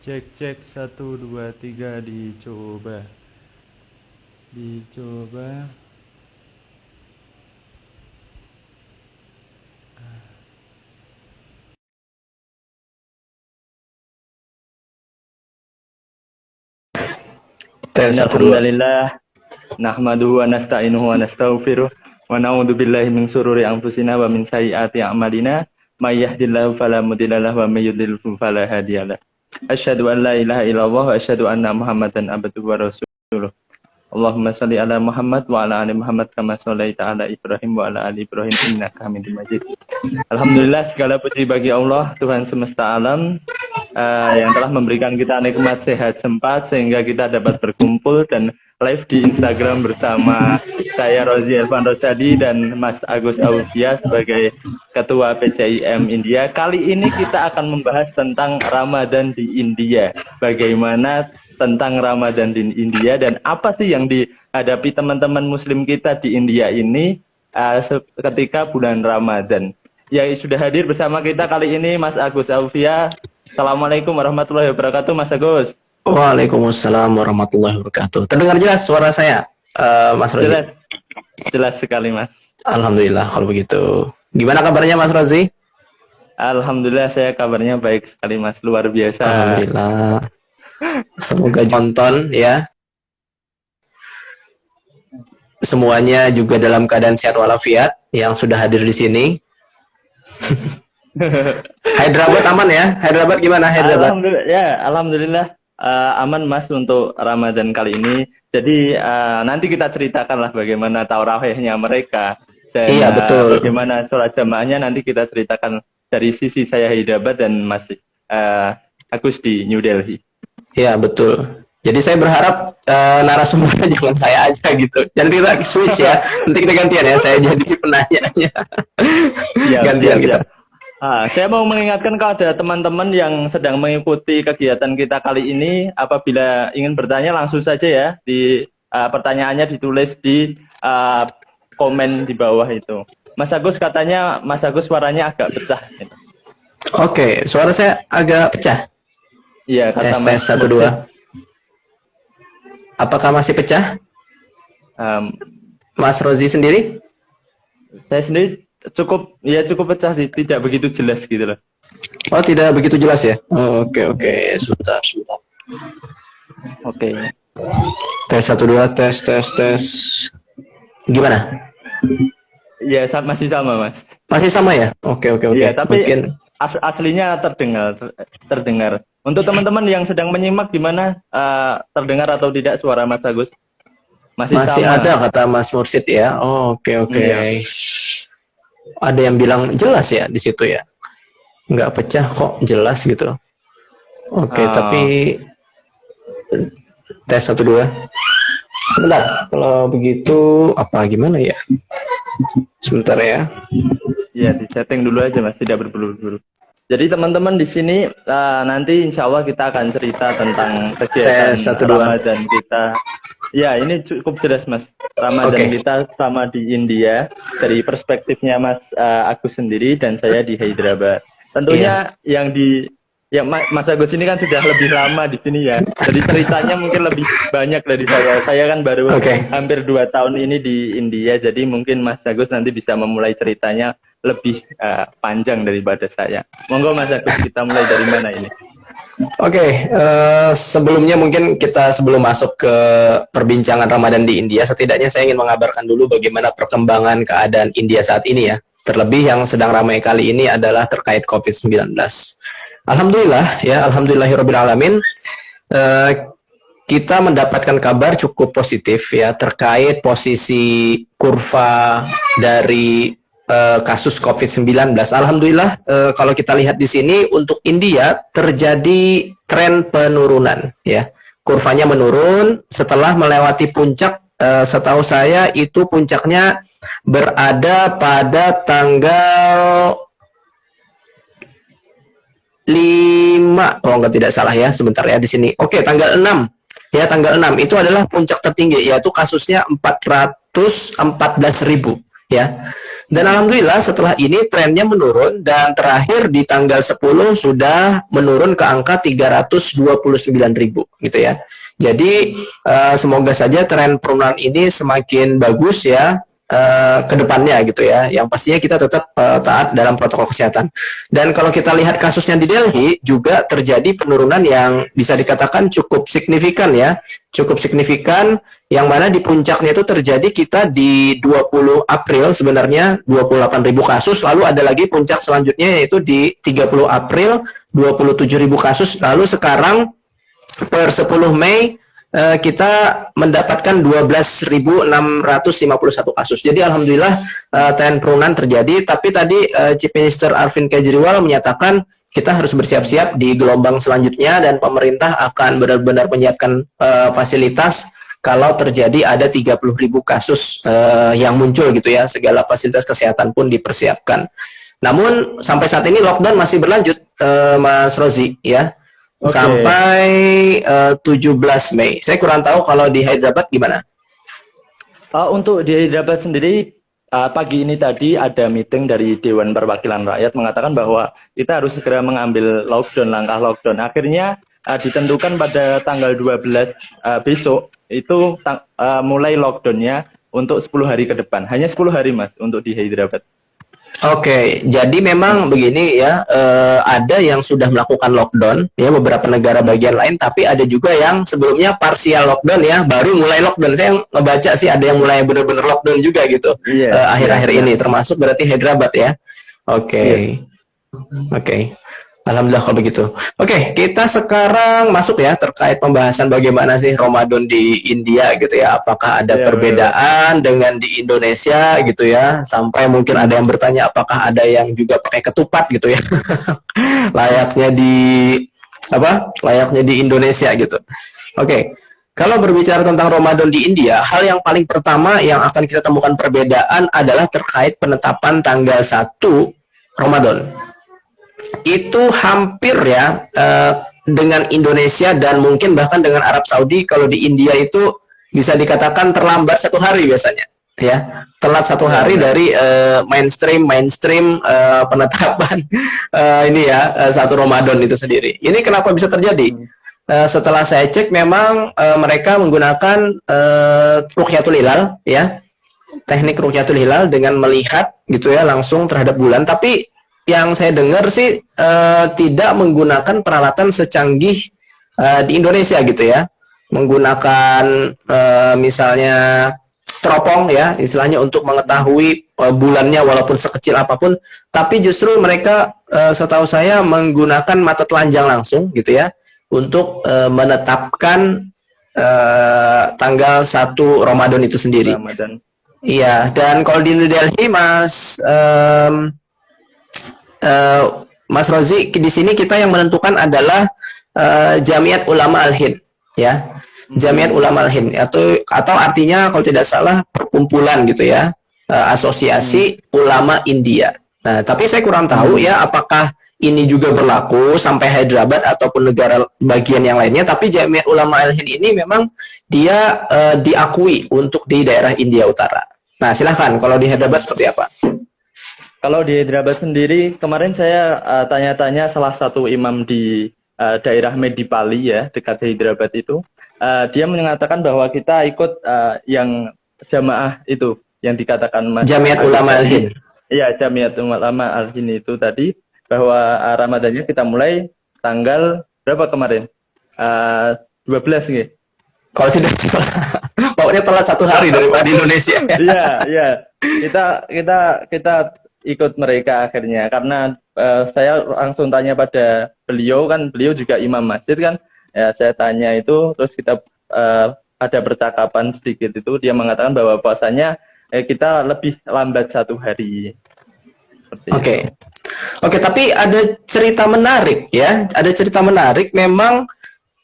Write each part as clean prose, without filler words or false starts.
Cek cek satu dua tiga dicoba. Dicoba. Tes Innal 1 2. hamdalillah nahmaduhu wa nasta'inuhu wa nastaghfiruh wa na'udzu billahi min shururi anfusina wa min sayyiati a'malina may yahdihillahu fala mudilla lahu wa may yudlil fala hadiyalah. Asyhadu an la ilaha illallah wa asyhadu anna Muhammadan abduhu wa rasuluh. Allahumma shalli ala Muhammad wa ala ali Muhammad kama shallaita ala Ibrahim wa ala ali Ibrahim innaka Hamidum Majid. Alhamdulillah, segala puji bagi Allah Tuhan semesta alam yang telah memberikan kita nikmat sehat sempat sehingga kita dapat berkumpul dan live di Instagram bersama saya Rozi Elvan Rosadi dan Mas Agus Aufia sebagai Ketua PCIM India. Kali ini kita akan membahas tentang Ramadan di India. Bagaimana tentang Ramadan di India dan apa sih yang dihadapi teman-teman Muslim kita di India ini ketika bulan Ramadan. Ya, sudah hadir bersama kita kali ini Mas Agus Aufia. Assalamualaikum warahmatullahi wabarakatuh, Mas Agus. Waalaikumsalam warahmatullahi wabarakatuh. Terdengar jelas suara saya, Mas Rozi? Jelas sekali, Mas. Alhamdulillah kalau begitu. Gimana kabarnya Mas Rozi? Alhamdulillah saya kabarnya baik sekali, Mas. Luar biasa. Alhamdulillah. Semoga nonton ya. Semuanya juga dalam keadaan sehat walafiat yang sudah hadir di sini. Hyderabad aman ya? Hyderabad gimana Hyderabad? Alhamdulillah, ya, alhamdulillah aman Mas untuk Ramadan kali ini. Jadi nanti kita ceritakanlah bagaimana tarawihnya mereka dan Iya, betul. bagaimana sholat jamaahnya nanti kita ceritakan dari sisi saya Hyderabad dan Mas Agus di New Delhi. Iya, betul. Jadi saya berharap narasumbernya jangan saya aja gitu. Jangan kita switch ya. Nanti kita gantian ya. Saya jadi penanyanya. Ya, Gantian kita. Saya mau mengingatkan kepada teman-teman yang sedang mengikuti kegiatan kita kali ini, apabila ingin bertanya langsung saja ya, di pertanyaannya ditulis di komen di bawah itu. Mas Agus katanya, Mas Agus suaranya agak pecah. Oke, suara saya agak pecah. Iya, kata Tes Mas 1 2. Apakah masih pecah? Mas Rozi sendiri? Saya sendiri cukup pecah sih, tidak begitu jelas gitu loh. Oh, tidak begitu jelas ya? Oh, oke. Sebentar. Oke. Tes 1 2, tes. Gimana? Iya, masih sama, Mas. Masih sama ya? Oke. Iya, tapi Mungkin aslinya terdengar. Untuk teman-teman yang sedang menyimak, gimana terdengar atau tidak suara Mas Agus? Masih sama. ada kata Mas Mursid ya. Oh, oke. Iya. Ada yang bilang jelas ya di situ ya. Nggak pecah kok, jelas gitu. Oke, tapi tes 1 2. Sebentar. Kalau begitu apa gimana ya? Sebentar ya. Iya, di setting dulu aja Mas, tidak berburu-buru. Jadi teman-teman di sini nanti insya Allah kita akan cerita tentang kegiatan Tes 1 2. Ramadan kita. Ya, ini cukup jelas Mas. Ramadan kita sama di India dari perspektifnya Mas Agus sendiri dan saya di Hyderabad. Tentunya Mas Agus ini kan sudah lebih lama di sini ya. Jadi ceritanya mungkin lebih banyak dari saya. Saya kan baru hampir 2 tahun ini di India. Jadi mungkin Mas Agus nanti bisa memulai ceritanya lebih panjang daripada saya. Monggo Mas Agus, kita mulai dari mana ini? Oke, sebelumnya mungkin kita sebelum masuk ke perbincangan Ramadan di India, setidaknya saya ingin mengabarkan dulu bagaimana perkembangan keadaan India saat ini ya. Terlebih yang sedang ramai kali ini adalah terkait COVID-19. Alhamdulillah ya, alhamdulillahirobbilalamin. Kita mendapatkan kabar cukup positif ya terkait posisi kurva dari kasus COVID-19. Alhamdulillah kalau kita lihat di sini untuk India terjadi tren penurunan ya. Kurvanya menurun setelah melewati puncak, setahu saya itu puncaknya berada pada tanggal 5 kalau nggak tidak salah ya, sebentar ya di sini. Oke, tanggal 6. Ya, tanggal 6 itu adalah puncak tertinggi yaitu kasusnya 414.000 ya. Dan alhamdulillah setelah ini trennya menurun dan terakhir di tanggal 10 sudah menurun ke angka 329.000 gitu ya. Jadi semoga saja tren penurunan ini semakin bagus ya ke depannya gitu ya. Yang pastinya kita tetap taat dalam protokol kesehatan. Dan kalau kita lihat kasusnya di Delhi juga terjadi penurunan yang bisa dikatakan cukup signifikan ya. Cukup signifikan yang mana di puncaknya itu terjadi kita di 20 April sebenarnya 28.000 kasus, lalu ada lagi puncak selanjutnya yaitu di 30 April 27.000 kasus, lalu sekarang per 10 Mei kita mendapatkan 12.651 kasus. Jadi alhamdulillah tren penurunan terjadi, tapi tadi Chief Minister Arvind Kejriwal menyatakan kita harus bersiap-siap di gelombang selanjutnya dan pemerintah akan benar-benar menyiapkan fasilitas kalau terjadi ada 30.000 kasus yang muncul gitu ya, segala fasilitas kesehatan pun dipersiapkan. Namun sampai saat ini lockdown masih berlanjut, Mas Rozi ya. Okay. Sampai 17 Mei. Saya kurang tahu kalau di Hyderabad gimana? Untuk di Hyderabad sendiri, pagi ini tadi ada meeting dari Dewan Perwakilan Rakyat mengatakan bahwa kita harus segera mengambil lockdown, langkah lockdown. Akhirnya ditentukan pada tanggal 12 besok, itu mulai lockdownnya untuk 10 hari ke depan. Hanya 10 hari Mas untuk di Hyderabad. Oke, jadi memang begini ya, ada yang sudah melakukan lockdown ya beberapa negara bagian lain, tapi ada juga yang sebelumnya parsial lockdown ya, baru mulai lockdown. Saya ngebaca sih ada yang mulai benar-benar lockdown juga gitu akhir-akhir ini, termasuk berarti Hyderabad ya. Oke. Alhamdulillah kalau begitu. Oke, kita sekarang masuk ya terkait pembahasan bagaimana sih Ramadan di India gitu ya. Apakah ada perbedaan dengan di Indonesia gitu ya. Sampai mungkin ada yang bertanya apakah ada yang juga pakai ketupat gitu ya. Layaknya di Indonesia gitu. Oke. Kalau berbicara tentang Ramadan di India, hal yang paling pertama yang akan kita temukan perbedaan adalah terkait penetapan tanggal 1 Ramadan. Itu hampir ya dengan Indonesia dan mungkin bahkan dengan Arab Saudi. Kalau di India itu bisa dikatakan terlambat 1 hari biasanya ya, telat 1 hari dari mainstream penetapan ini ya 1 Ramadan itu sendiri. Ini kenapa bisa terjadi? Setelah saya cek memang mereka menggunakan Ruqyatul Hilal ya, teknik Ruqyatul Hilal dengan melihat gitu ya langsung terhadap bulan. Tapi yang saya dengar sih tidak menggunakan peralatan secanggih di Indonesia gitu ya, menggunakan misalnya teropong ya istilahnya untuk mengetahui bulannya walaupun sekecil apapun, tapi justru mereka setahu saya menggunakan mata telanjang langsung gitu ya untuk menetapkan tanggal 1 Ramadan itu sendiri. Iya, dan kalau di New Delhi Mas Rozi, di sini kita yang menentukan adalah Jamiat Ulama Al-Hind ya. Jamiat Ulama Al-Hind atau artinya kalau tidak salah perkumpulan gitu ya, asosiasi ulama India. Nah, tapi saya kurang tahu ya apakah ini juga berlaku sampai Hyderabad ataupun negara bagian yang lainnya, tapi Jamiat Ulama Al-Hind ini memang dia diakui untuk di daerah India Utara. Nah, silahkan kalau di Hyderabad seperti apa? Kalau di Hyderabad sendiri, kemarin saya tanya-tanya salah satu imam di daerah Medipali ya, dekat Hyderabad itu. Dia mengatakan bahwa kita ikut yang jamaah itu, yang dikatakan Mas Jamiat Ulama Al-Hind. Iya, Jamiat Ulama Al-Hind itu tadi, bahwa Ramadannya kita mulai tanggal berapa kemarin? 12 nih. Kalau tidak salah, pokoknya telat 1 hari daripada di Indonesia. Iya. Kita ikut mereka akhirnya karena saya langsung tanya pada beliau kan, beliau juga imam masjid kan ya, saya tanya itu terus kita ada percakapan sedikit itu, dia mengatakan bahwa puasanya kita lebih lambat 1 hari. Oke, tapi ada cerita menarik ya, ada cerita menarik memang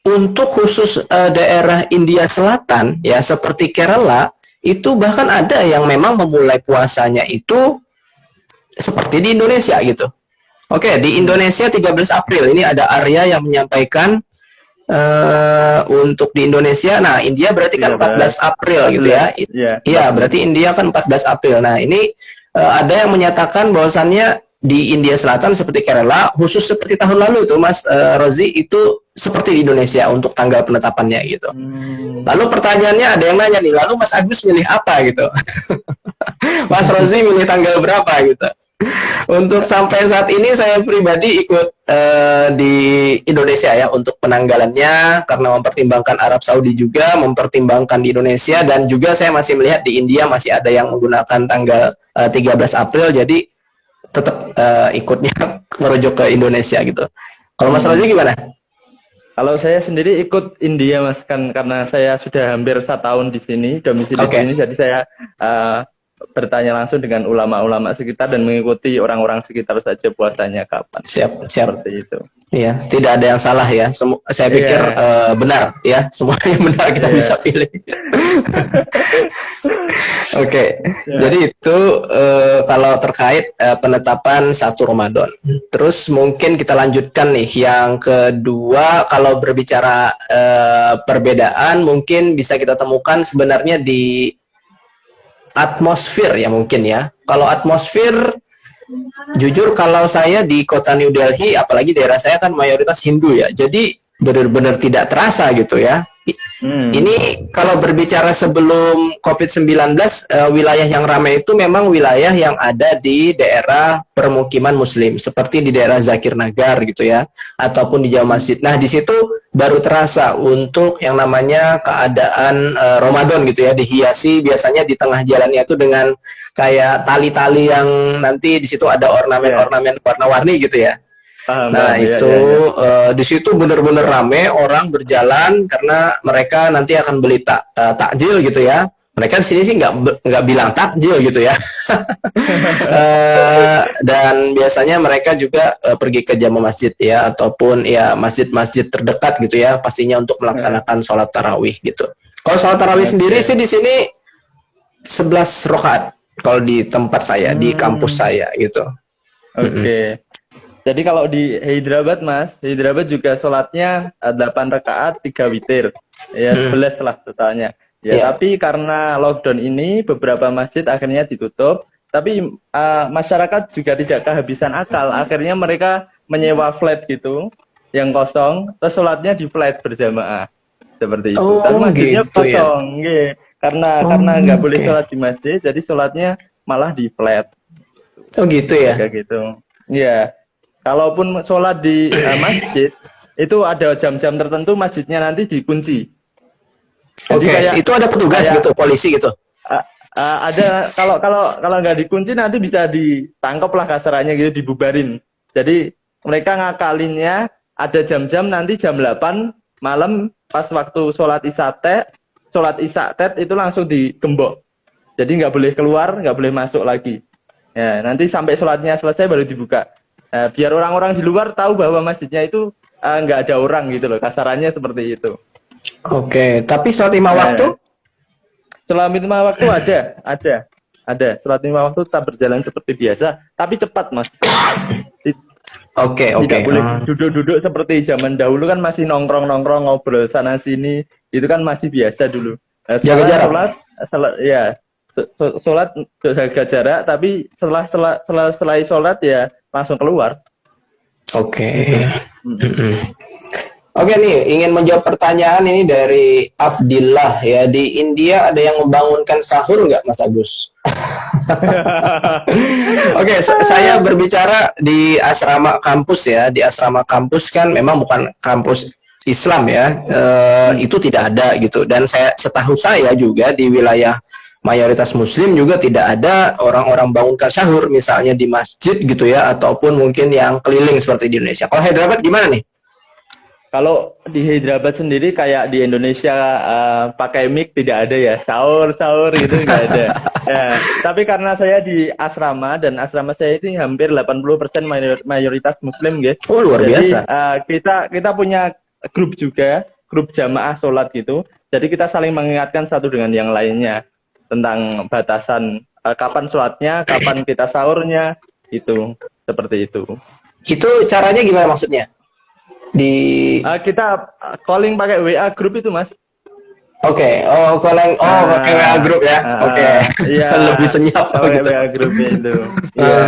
untuk khusus daerah India Selatan ya seperti Kerala itu, bahkan ada yang memang memulai puasanya itu seperti di Indonesia gitu. Oke, di Indonesia 13 April ini ada Arya yang menyampaikan untuk di Indonesia. Nah, India berarti kan 14 April gitu ya. Iya, berarti India kan 14 April. Nah, ini ada yang menyatakan bahwasannya di India Selatan seperti Kerala, khusus seperti tahun lalu itu Mas Rozi, itu seperti di Indonesia untuk tanggal penetapannya gitu. Lalu pertanyaannya ada yang nanya nih, lalu Mas Agus milih apa gitu? Mas Rozi milih tanggal berapa gitu? Untuk sampai saat ini saya pribadi ikut di Indonesia ya untuk penanggalannya, karena mempertimbangkan Arab Saudi juga, mempertimbangkan di Indonesia, dan juga saya masih melihat di India masih ada yang menggunakan tanggal 13 April, jadi tetap ikutnya merujuk ke Indonesia gitu. Kalau Mas Rozi gimana? Kalau saya sendiri ikut India Mas, kan karena saya sudah hampir 1 tahun di sini, domisili di sini, jadi saya bertanya langsung dengan ulama-ulama sekitar dan mengikuti orang-orang sekitar saja puasanya kapan. Siap. Seperti itu. Iya, tidak ada yang salah ya. Saya pikir benar ya, semuanya benar kita bisa pilih. Oke, jadi itu kalau terkait penetapan 1 Ramadan. Terus mungkin kita lanjutkan nih yang kedua, kalau berbicara perbedaan mungkin bisa kita temukan sebenarnya di atmosfer ya mungkin ya. Kalau atmosfer, jujur kalau saya di kota New Delhi, apalagi daerah saya kan mayoritas Hindu ya, jadi benar-benar tidak terasa gitu ya. Ini kalau berbicara sebelum COVID-19, wilayah yang ramai itu memang wilayah yang ada di daerah permukiman Muslim, seperti di daerah Zakir Nagar gitu ya, ataupun di Jauh Masjid. Nah di situ baru terasa untuk yang namanya keadaan Ramadan gitu ya, dihiasi biasanya di tengah jalannya itu dengan kayak tali-tali yang nanti di situ ada ornamen-ornamen warna-warni gitu ya. Nah itu di situ benar-benar rame orang berjalan karena mereka nanti akan beli takjil gitu ya. Mereka di sini sih nggak bilang takjil gitu ya. Dan biasanya mereka juga pergi ke jamaah masjid ya, ataupun ya masjid-masjid terdekat gitu ya, pastinya untuk melaksanakan sholat tarawih gitu. Kalau sholat tarawih sendiri sih di sini 11 rakaat kalau di tempat saya, di kampus saya gitu. Oke. Jadi kalau di Hyderabad Mas, Hyderabad juga sholatnya 8 rakaat 3 witir. Ya 11 lah totalnya. Ya, tapi karena lockdown ini beberapa masjid akhirnya ditutup, tapi masyarakat juga tidak kehabisan akal. Akhirnya mereka menyewa flat gitu yang kosong, terus sholatnya di flat berjamaah. Seperti itu. Dan masjidnya gitu kosong, ya. Karena nggak boleh sholat di masjid, jadi sholatnya malah di flat. Oh gitu ya. Kayak gitu. Iya. Kalaupun sholat di masjid, itu ada jam-jam tertentu masjidnya nanti dikunci. Oke, itu ada petugas gitu, polisi gitu. Ada kalau nggak dikunci nanti bisa ditangkap lah kasarannya gitu, dibubarin. Jadi mereka ngakalinnya ada jam-jam nanti jam 8 malam pas waktu sholat isya tet itu langsung digembok. Jadi nggak boleh keluar, nggak boleh masuk lagi. Ya, nanti sampai sholatnya selesai baru dibuka. Biar orang-orang di luar tahu bahwa masjidnya itu nggak ada orang gitu loh, kasarannya seperti itu. Oke, tapi sholat 5 waktu? Sholat 5 waktu ada. Sholat 5 waktu tetap berjalan seperti biasa, tapi cepat Mas. Oke. Tidak boleh duduk-duduk seperti zaman dahulu kan masih nongkrong-nongkrong ngobrol sana sini, itu kan masih biasa dulu. Jaga jarak. Sholat jaga jarak, tapi setelah sholat ya langsung keluar. Oke. Oke nih, ingin menjawab pertanyaan ini dari Afdillah ya. Di India ada yang membangunkan sahur nggak, Mas Agus? Oke, saya berbicara di asrama kampus ya. Di asrama kampus kan memang bukan kampus Islam ya. Itu tidak ada gitu. Dan setahu saya juga di wilayah mayoritas Muslim juga tidak ada orang-orang bangunkan sahur, misalnya di masjid gitu ya, ataupun mungkin yang keliling seperti di Indonesia. Kalau Hyderabad gimana nih? Kalau di Hyderabad sendiri kayak di Indonesia pakai mic tidak ada ya, sahur gitu nggak ada. Ya, tapi karena saya di asrama dan asrama saya itu hampir 80% mayoritas Muslim gitu. Oh luar biasa. Kita punya grup juga, grup jamaah sholat gitu. Jadi kita saling mengingatkan satu dengan yang lainnya tentang batasan kapan sholatnya, kapan kita sahurnya, itu seperti itu. Itu caranya gimana maksudnya? Kita calling pakai WA grup itu Mas. Oke, oh calling, pakai WA grup ya. Oke. Iya. Lebih senyap Pakai gitu. WA grupnya itu. Iya.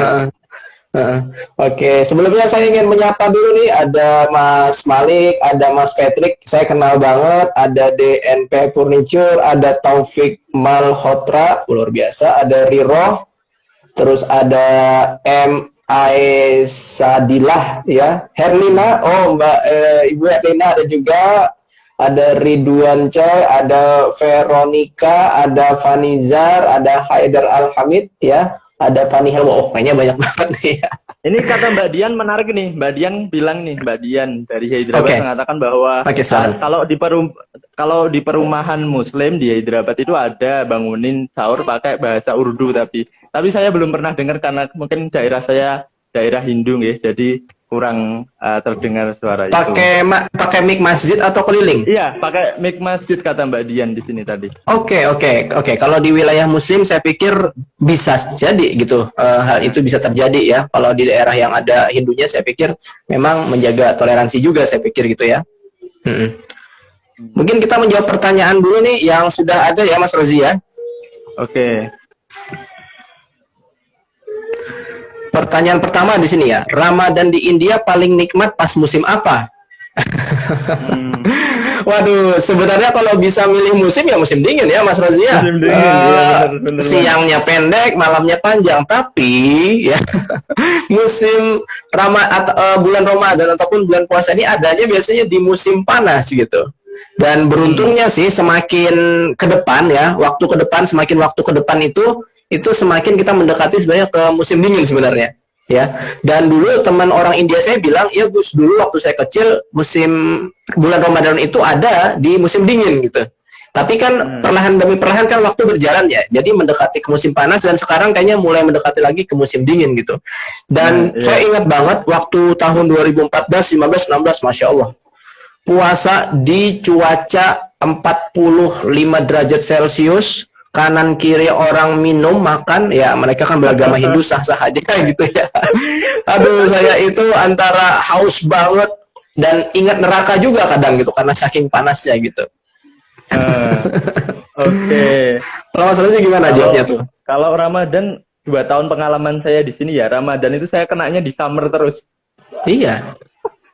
Oke, sebelumnya saya ingin menyapa dulu nih, ada Mas Malik, ada Mas Patrick, saya kenal banget, ada DNP Furniture, ada Taufik Malhotra, luar biasa, ada Riro, terus ada Sadilah ya, Herlina, Mbak Ibu Herlina ada juga, ada Ridwan Coy, ada Veronica, ada Vanizar, ada Haidar Alhamid ya. Ada Fani Helmo, kayaknya banyak banget nih ya. Ini kata Mbak Dian menarik nih. Mbak Dian bilang nih, Mbak Dian dari Hyderabad mengatakan bahwa kalau di perumahan Muslim di Hyderabad itu ada bangunin sahur pakai bahasa Urdu, tapi saya belum pernah dengar karena mungkin daerah saya daerah Hindu ya, jadi kurang terdengar suara itu. Pakai mic masjid atau keliling? Iya, pakai mic masjid kata Mbak Dian di sini tadi. Oke. Kalau di wilayah Muslim saya pikir bisa jadi gitu. Hal itu bisa terjadi ya. Kalau di daerah yang ada Hindunya saya pikir memang menjaga toleransi juga, saya pikir gitu ya. Mungkin kita menjawab pertanyaan dulu nih yang sudah ada ya Mas Rozi ya. Oke. Pertanyaan pertama di sini ya, Ramadan di India paling nikmat pas musim apa? Waduh, sebenarnya kalau bisa milih musim ya musim dingin ya Mas Rozi ya. Musim dingin, ya, bener. Siangnya pendek, malamnya panjang, tapi ya musim bulan Ramadan ataupun bulan puasa ini adanya biasanya di musim panas gitu. Dan beruntungnya sih semakin ke depan ya, semakin waktu ke depan itu semakin kita mendekati sebenarnya ke musim dingin sebenarnya ya. Dan dulu teman orang India saya bilang, ya Gus, dulu waktu saya kecil bulan Ramadan itu ada di musim dingin gitu. Tapi kan perlahan demi perlahan kan waktu berjalan ya. Jadi mendekati ke musim panas dan sekarang kayaknya mulai mendekati lagi ke musim dingin gitu. Dan saya ingat banget waktu tahun 2014, 15, 16, Masya Allah. Puasa di cuaca 45 derajat Celcius, kanan kiri orang minum makan ya, mereka kan beragama Hindu sah-sah aja kayak gitu ya. Aduh, saya itu antara haus banget dan ingat neraka juga kadang gitu karena saking panasnya gitu. Oke. Kalau masalah sih gimana jawabnya tuh? Kalau Ramadan 2 tahun pengalaman saya di sini ya, Ramadan itu saya kenanya di summer terus. Iya.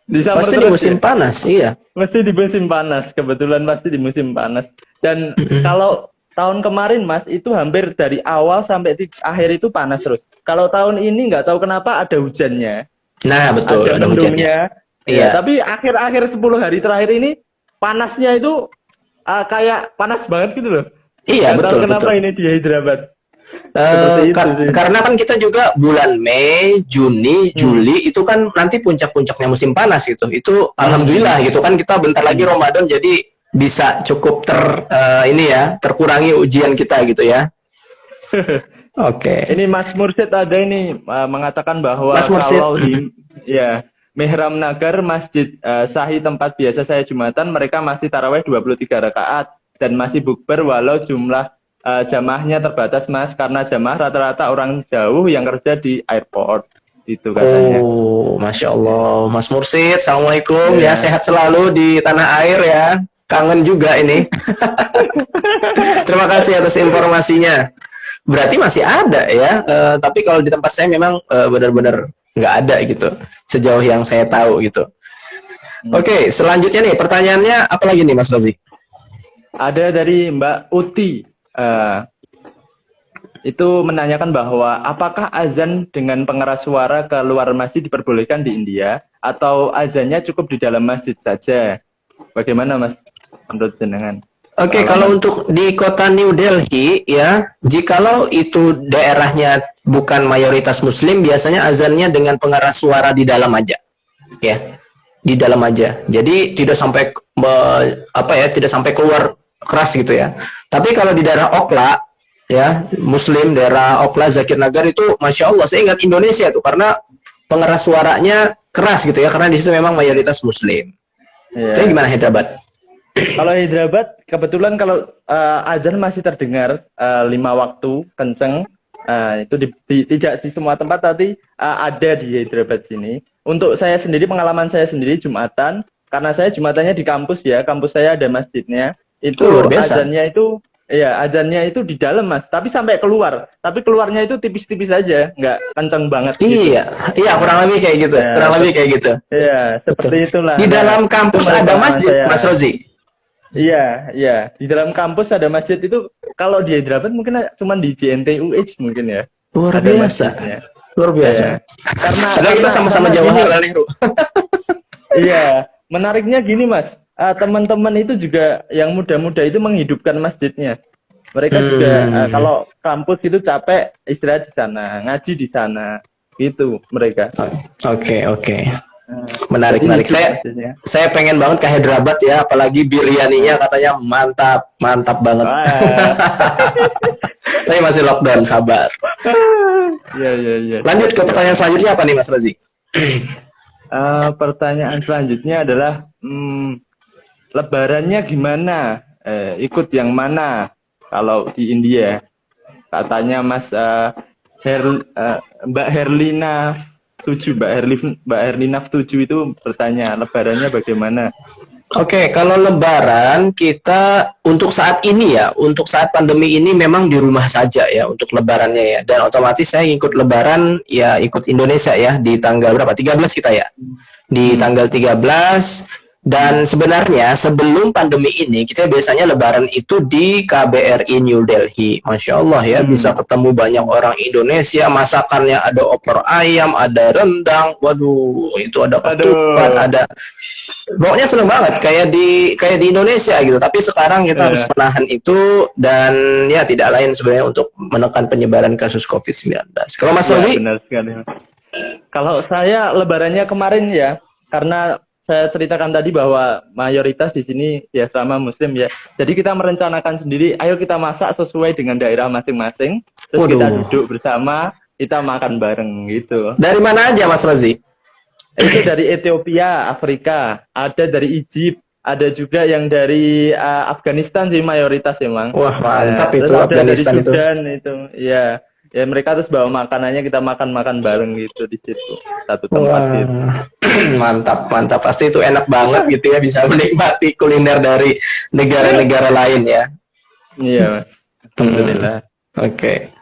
Di summer pasti terus, di musim panas, iya. Pasti di musim panas, kebetulan pasti di musim panas. Dan kalau tahun kemarin Mas itu hampir dari awal sampai akhir itu panas terus. Kalau tahun ini nggak tahu kenapa ada hujannya. Nah betul, ada hujannya. Iya. Tapi akhir-akhir 10 hari terakhir ini panasnya itu kayak panas banget gitu loh. Iya nggak betul. tahu kenapa ini di Hyderabad. Karena kan kita juga bulan Mei, Juni, Juli itu kan nanti puncak-puncaknya musim panas gitu. Itu alhamdulillah gitu kan kita bentar lagi Ramadan jadi bisa cukup terkurangi ujian kita gitu ya. Oke. Ini Mas Mursyid ada ini mengatakan bahwa kalau di Mihram Nagar Masjid Sahih tempat biasa saya Jumatan mereka masih tarawih 23 rakaat dan masih bukber walau jumlah jamaahnya terbatas Mas karena jamaah rata-rata orang jauh yang kerja di airport itu katanya. Oh, Masya Allah, Mas Mursyid, Assalamualaikum ya, sehat selalu di tanah air ya. Kangen juga ini. Terima kasih atas informasinya. Berarti masih ada ya. Tapi kalau di tempat saya memang benar-benar nggak ada gitu. Sejauh yang saya tahu gitu. Oke, selanjutnya nih pertanyaannya apa lagi nih Mas Rozi? Ada dari Mbak Uti. Itu menanyakan bahwa apakah azan dengan pengeras suara ke luar masjid diperbolehkan di India atau azannya cukup di dalam masjid saja? Bagaimana Mas menurut jenengan? Oke, kalau untuk di kota New Delhi ya, jikalau itu daerahnya bukan mayoritas Muslim, biasanya azannya dengan pengeras suara di dalam aja, ya, di dalam aja. Jadi tidak sampai tidak sampai keluar keras gitu ya. Tapi kalau di daerah Okla, ya, Muslim daerah Okla, Zakir Nagar itu, Masya Allah, saya ingat Indonesia tuh karena pengeras suaranya keras gitu ya, karena di situ memang mayoritas Muslim. Jadi gimana Hyderabad? Kalau Hyderabad kebetulan kalau azan masih terdengar 5 waktu kenceng, itu tidak di semua tempat tapi ada di Hyderabad sini. Untuk saya sendiri, pengalaman saya sendiri Jumatan, karena saya Jumatannya di kampus ya, kampus saya ada masjidnya. Itu Luar biasa. azannya itu di dalam Mas, tapi sampai keluar. Tapi keluarnya itu tipis-tipis aja, nggak kencang banget gitu. Iya, iya kurang lebih kayak gitu. Ya, Kurang lebih kayak gitu. Iya, Betul. seperti itulah. Di Nah, dalam itu kampus menurut ada pengalaman masjid, saya. Mas Rozi. Iya, iya. Di dalam kampus ada masjid itu, kalau di Hyderabad mungkin cuma di JNTUH mungkin ya. Luar Ada biasa. masjidnya. Luar biasa. Iya. Karena Padahal kita sama-sama karena gini, Jawaharlal Nehru. iya, menariknya gini Mas, teman-teman itu juga yang muda-muda itu menghidupkan masjidnya. Mereka juga kalau kampus itu capek istirahat di sana, ngaji di sana, gitu mereka. Oke, oke. Jadi Menarik, menarik. hidup Saya masjidnya. saya pengen banget ke Hyderabad ya, apalagi biryaninya katanya mantap, mantap banget. Wah, Tapi masih lockdown, sabar. iya iya iya. Lanjut ke pertanyaan selanjutnya apa nih Mas Rozi? Pertanyaan selanjutnya adalah lebarannya gimana? Ikut yang mana? Kalau di India, katanya Mas Mbak Herlina 7, Mbak Herlina 7 itu bertanya lebarannya bagaimana? Oke, kalau Lebaran kita untuk saat ini ya, untuk saat pandemi ini memang di rumah saja ya untuk Lebarannya ya. Dan otomatis saya ikut Lebaran ya ikut Indonesia ya di tanggal berapa? 13 kita ya. Di tanggal 13 dan sebenarnya sebelum pandemi ini kita biasanya Lebaran itu di KBRI New Delhi. Masya Allah ya, bisa ketemu banyak orang Indonesia, masakannya ada opor ayam, ada rendang, waduh itu ada ketupat, ada pokoknya seneng banget kayak di Indonesia gitu. Tapi sekarang kita harus menahan itu dan ya tidak lain sebenarnya untuk menekan penyebaran kasus COVID-19. Kalau Mas Ya, Rozi? benar sekali. Kalau saya lebarannya kemarin ya, karena saya ceritakan tadi bahwa mayoritas di sini ya sama Muslim ya. Jadi kita merencanakan sendiri, ayo kita masak sesuai dengan daerah masing-masing. Terus kita duduk bersama, kita makan bareng gitu. Dari mana aja Mas Rozi? Itu dari Ethiopia, Afrika, ada dari Egypt, ada juga yang dari Afghanistan sih mayoritas emang. Wah mantap Terus itu ada Afghanistan dari itu. Sudan itu. Ya, ya mereka terus bawa makanannya, kita makan-makan bareng gitu di situ. Satu tempat Wah, gitu. mantap, mantap. Pasti itu enak banget gitu ya, bisa menikmati kuliner dari negara-negara lain ya. Iya, Mas. Alhamdulillah. Oke.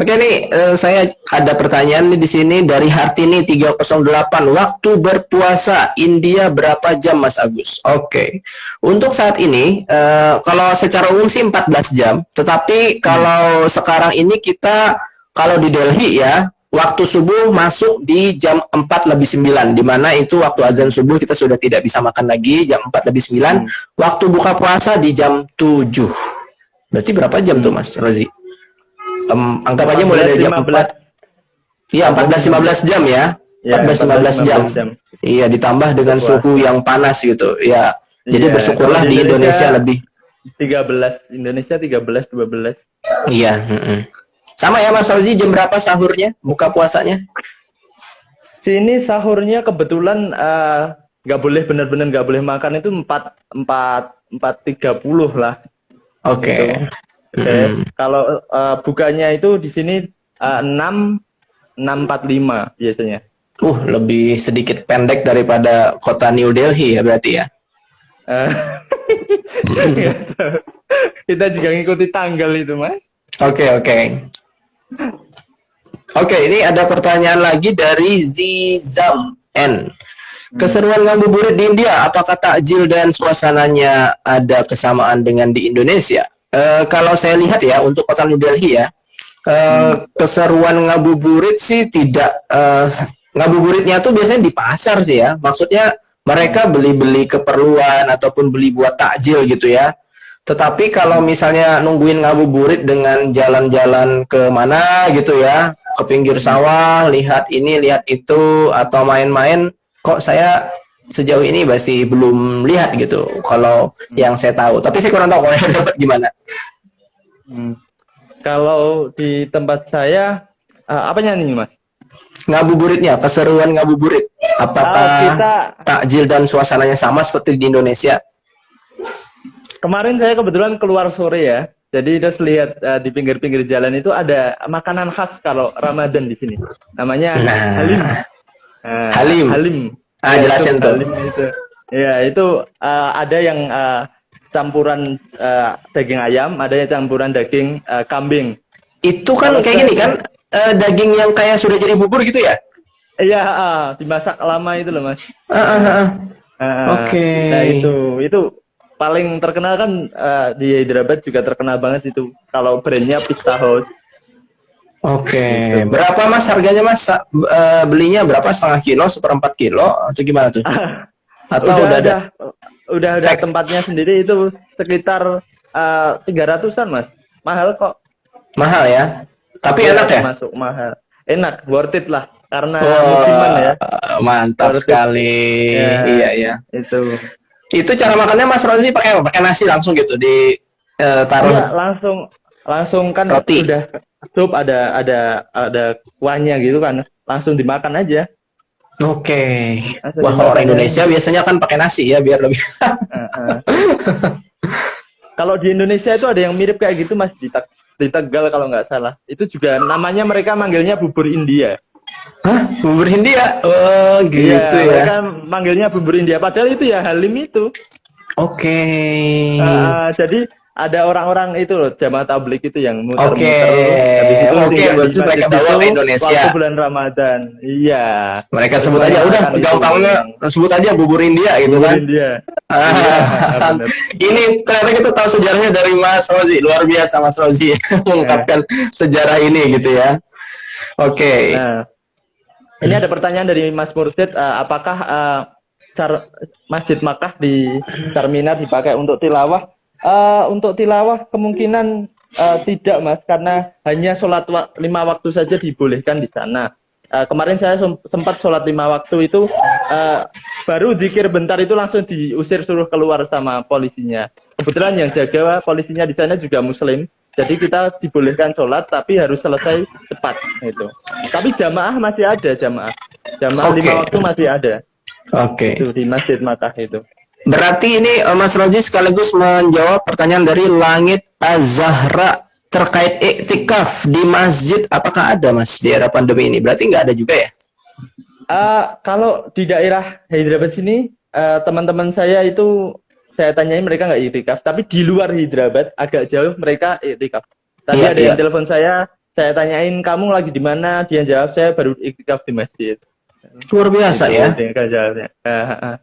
Oke nih, saya ada pertanyaan nih di sini dari Hartini 308. Waktu berpuasa India berapa jam, Mas Agus? Oke. Untuk saat ini, kalau secara umum sih 14 jam. Tetapi kalau sekarang ini kita, kalau di Delhi ya, waktu subuh masuk di jam 4 lebih 9. Di mana itu waktu azan subuh kita sudah tidak bisa makan lagi, jam 4 lebih 9. Waktu buka puasa di jam 7. Berarti berapa jam tuh, Mas Rozi? Anggap aja mulai dari jam 4. Iya, 14-15 jam ya. 14-15 jam. Iya, ditambah dengan suhu yang panas gitu. Ya. Jadi bersyukurlah di Indonesia lebih 13, Indonesia 13 12. Iya, sama ya Mas Rozi, jam berapa sahurnya? Buka puasanya? Sini sahurnya kebetulan nggak boleh benar-benar nggak boleh makan itu 4:30 lah. Oke. Gitu. Kalau bukanya itu di sini 6:45 biasanya. Lebih sedikit pendek daripada kota New Delhi ya berarti ya. Kita juga ngikuti tanggal itu, Mas. Oke. Oke, ini ada pertanyaan lagi dari Zizam N. Keseruan ngabuburit di India, apakah takjil dan suasananya ada kesamaan dengan di Indonesia? Kalau saya lihat ya, untuk kota New Delhi ya, keseruan ngabuburit sih tidak, ngabuburitnya tuh biasanya di pasar sih ya. Maksudnya mereka beli-beli keperluan ataupun beli buat takjil gitu ya. Tetapi kalau misalnya nungguin ngabuburit dengan jalan-jalan ke mana gitu ya, ke pinggir sawah, lihat ini, lihat itu, atau main-main, kok saya sejauh ini masih belum lihat gitu kalau yang saya tahu. Tapi saya kurang tahu kalau yang dapat gimana. Kalau di tempat saya apanya nih, Mas? Ngabuburitnya, keseruan ngabuburit. Apakah takjil dan suasananya sama seperti di Indonesia? Kemarin saya kebetulan keluar sore ya. Jadi terus lihat di pinggir-pinggir jalan itu ada makanan khas kalau Ramadan di sini. Namanya halim. Halim. Halim. Jelasin tuh. Halim itu. Ya, itu ada yang campuran daging ayam, ada yang campuran daging kambing. Itu kan Kalau kayak gini kan, daging yang kayak sudah jadi bubur gitu ya? Iya, dimasak lama itu loh Mas. Oke. Nah itu paling terkenal kan di Hyderabad juga terkenal banget itu. Kalau brandnya Pista House. Oke. Berapa Mas harganya Mas? Belinya berapa? Setengah kilo, 1/4 kilo, atau gimana tuh? Atau udah ada? Udah tempatnya sendiri itu sekitar 300-an Mas. Mahal kok. Mahal ya? Tapi enak ya? Masuk mahal. Enak, worth it lah. Karena musiman ya. Mantap sekali. Ya, Iya. Itu cara makannya Mas Rozi pakai apa? Pakai nasi langsung gitu di taruh. Iya, langsung kan Roti. udah sup ada kuahnya gitu kan. Langsung dimakan aja. Oke. Langsung Wah, kalau dimakan orang Indonesia biasanya kan pakai nasi ya biar lebih. Kalau di Indonesia itu ada yang mirip kayak gitu Mas di Tegal kalau nggak salah. Itu juga namanya mereka manggilnya bubur India. Hah? Bubur India? Oh, gitu ya. Mereka manggilnya bubur India. Padahal itu ya halim itu. Oke. Jadi ada orang-orang itu loh, jamaah tabligh itu yang Oke. Berarti mereka bawa ke Indonesia. Waktu bulan Ramadan. Iya. Mereka sebut aja, udah gampangnya sebut aja bubur India gitu Bubur kan. India. Ini ternyata kita tahu sejarahnya dari Mas Rozi. Luar biasa Mas Rozi mengungkapkan sejarah ini gitu ya. Oke. Nah, ini ada pertanyaan dari Mas Mursid, apakah Masjid Makkah di Charminar dipakai untuk tilawah? Untuk tilawah kemungkinan tidak Mas, karena hanya sholat 5 waktu saja dibolehkan di sana. Kemarin saya sempat sholat 5 waktu itu, baru zikir bentar itu langsung diusir suruh keluar sama polisinya. Kebetulan yang jaga polisinya di sana juga Muslim, jadi kita dibolehkan sholat tapi harus selesai cepat itu. Tapi jamaah masih ada, jamaah 5 waktu masih ada. Oke. Itu di Masjid Makkah itu. Berarti ini Mas Rozi sekaligus menjawab pertanyaan dari Langit Az-Zahra terkait iktikaf di masjid. Apakah ada Mas di era pandemi ini? Berarti nggak ada juga ya? Kalau di daerah Hyderabad sini, teman-teman saya itu saya tanyain mereka nggak iktikaf. Tapi di luar Hyderabad agak jauh mereka iktikaf. Tadi ada yang telepon saya tanyain kamu lagi di mana? Dia jawab saya baru iktikaf di masjid. Luar biasa itu, ya?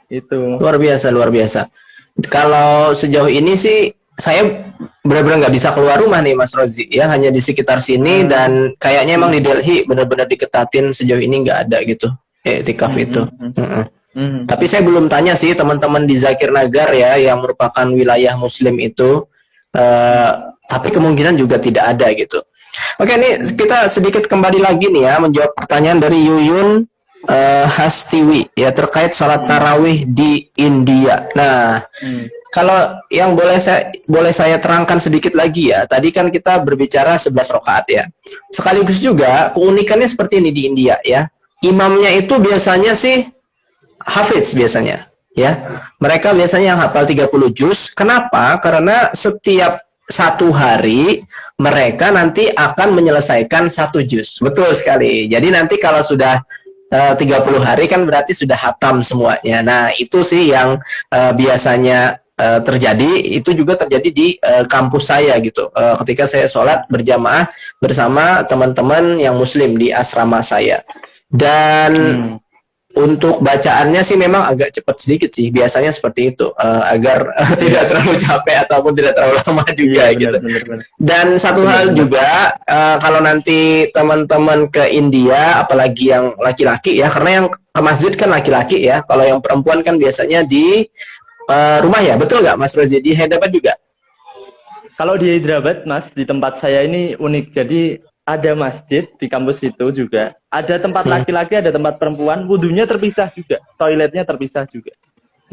Itu luar biasa. Kalau sejauh ini sih saya benar-benar nggak bisa keluar rumah nih Mas Rozi ya, hanya di sekitar sini dan kayaknya emang di Delhi benar-benar diketatin, sejauh ini nggak ada gitu iktikaf itu. Tapi saya belum tanya sih teman-teman di Zakir Nagar ya yang merupakan wilayah Muslim itu, tapi kemungkinan juga tidak ada gitu. Oke, ini kita sedikit kembali lagi nih ya menjawab pertanyaan dari Yuyun Hastiwi ya terkait sholat tarawih di India. Nah, kalau yang boleh saya terangkan sedikit lagi ya. Tadi kan kita berbicara 11 rakaat ya. Sekaligus juga keunikannya seperti ini di India ya. Imamnya itu biasanya sih hafiz biasanya ya. Mereka biasanya yang hafal 30 juz. Kenapa? Karena setiap satu hari mereka nanti akan menyelesaikan 1 juz. Betul sekali. Jadi nanti kalau sudah 30 hari kan berarti sudah hatam semuanya. Nah, itu sih yang biasanya terjadi. Itu juga terjadi di kampus saya gitu. Ketika saya sholat berjamaah bersama teman-teman yang Muslim di asrama saya. Dan untuk bacaannya sih memang agak cepat sedikit sih, biasanya seperti itu, agar tidak terlalu capek ataupun tidak terlalu lama juga gitu. Benar. Dan satu hal juga, kalau nanti teman-teman ke India, apalagi yang laki-laki ya, karena yang ke masjid kan laki-laki ya, kalau yang perempuan kan biasanya di rumah ya, betul nggak Mas Rozi? Di Hyderabad juga? Kalau di Hyderabad Mas, di tempat saya ini unik, jadi ada masjid di kampus itu juga. Ada tempat laki-laki, ada tempat perempuan. Wudhunya terpisah juga. Toiletnya terpisah juga.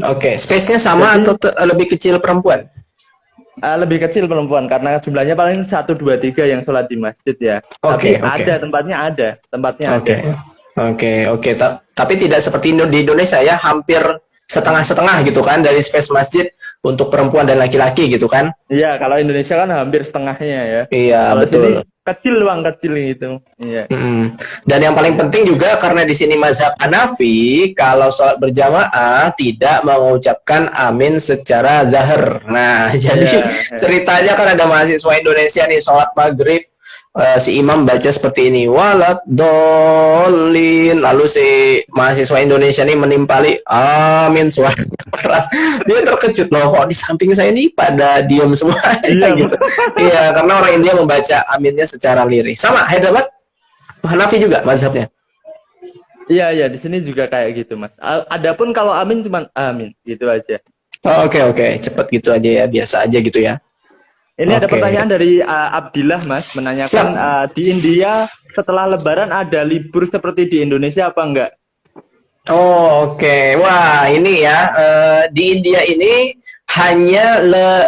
Oke. Space-nya sama. Jadi, atau lebih kecil perempuan? Lebih kecil perempuan. Karena jumlahnya paling 1, 2, 3 yang sholat di masjid ya. Tapi ada tempatnya ada. Oke. Tapi tidak seperti di Indonesia ya. Hampir setengah-setengah gitu kan. Dari space masjid untuk perempuan dan laki-laki gitu kan? Iya, kalau Indonesia kan hampir setengahnya ya. Iya, Kalau betul. sini kecil doang, kecil itu. Iya. Dan yang paling penting juga karena di sini mazhab Hanafi, kalau sholat berjamaah tidak mengucapkan amin secara zahir. Nah, jadi Iya. ceritanya kan ada mahasiswa Indonesia nih sholat maghrib, si imam baca seperti ini, walat dolin, lalu si mahasiswa Indonesia nih menimpali amin suara keras. Dia terkejut loh, kok di samping saya nih pada diam semua Iya, gitu. Iya, karena orang India membaca aminnya secara lirih. Sama Hyderabad Hanafi juga mazhabnya. Iya, di sini juga kayak gitu, Mas. Adapun kalau amin cuman amin, gitu aja. Oh, oke, cepet gitu aja ya, biasa aja gitu ya. Ini ada Oke. pertanyaan dari Abdillah, Mas, menanyakan di India setelah Lebaran ada libur seperti di Indonesia apa enggak? Oh, oke. Wah, ini ya di India ini hanya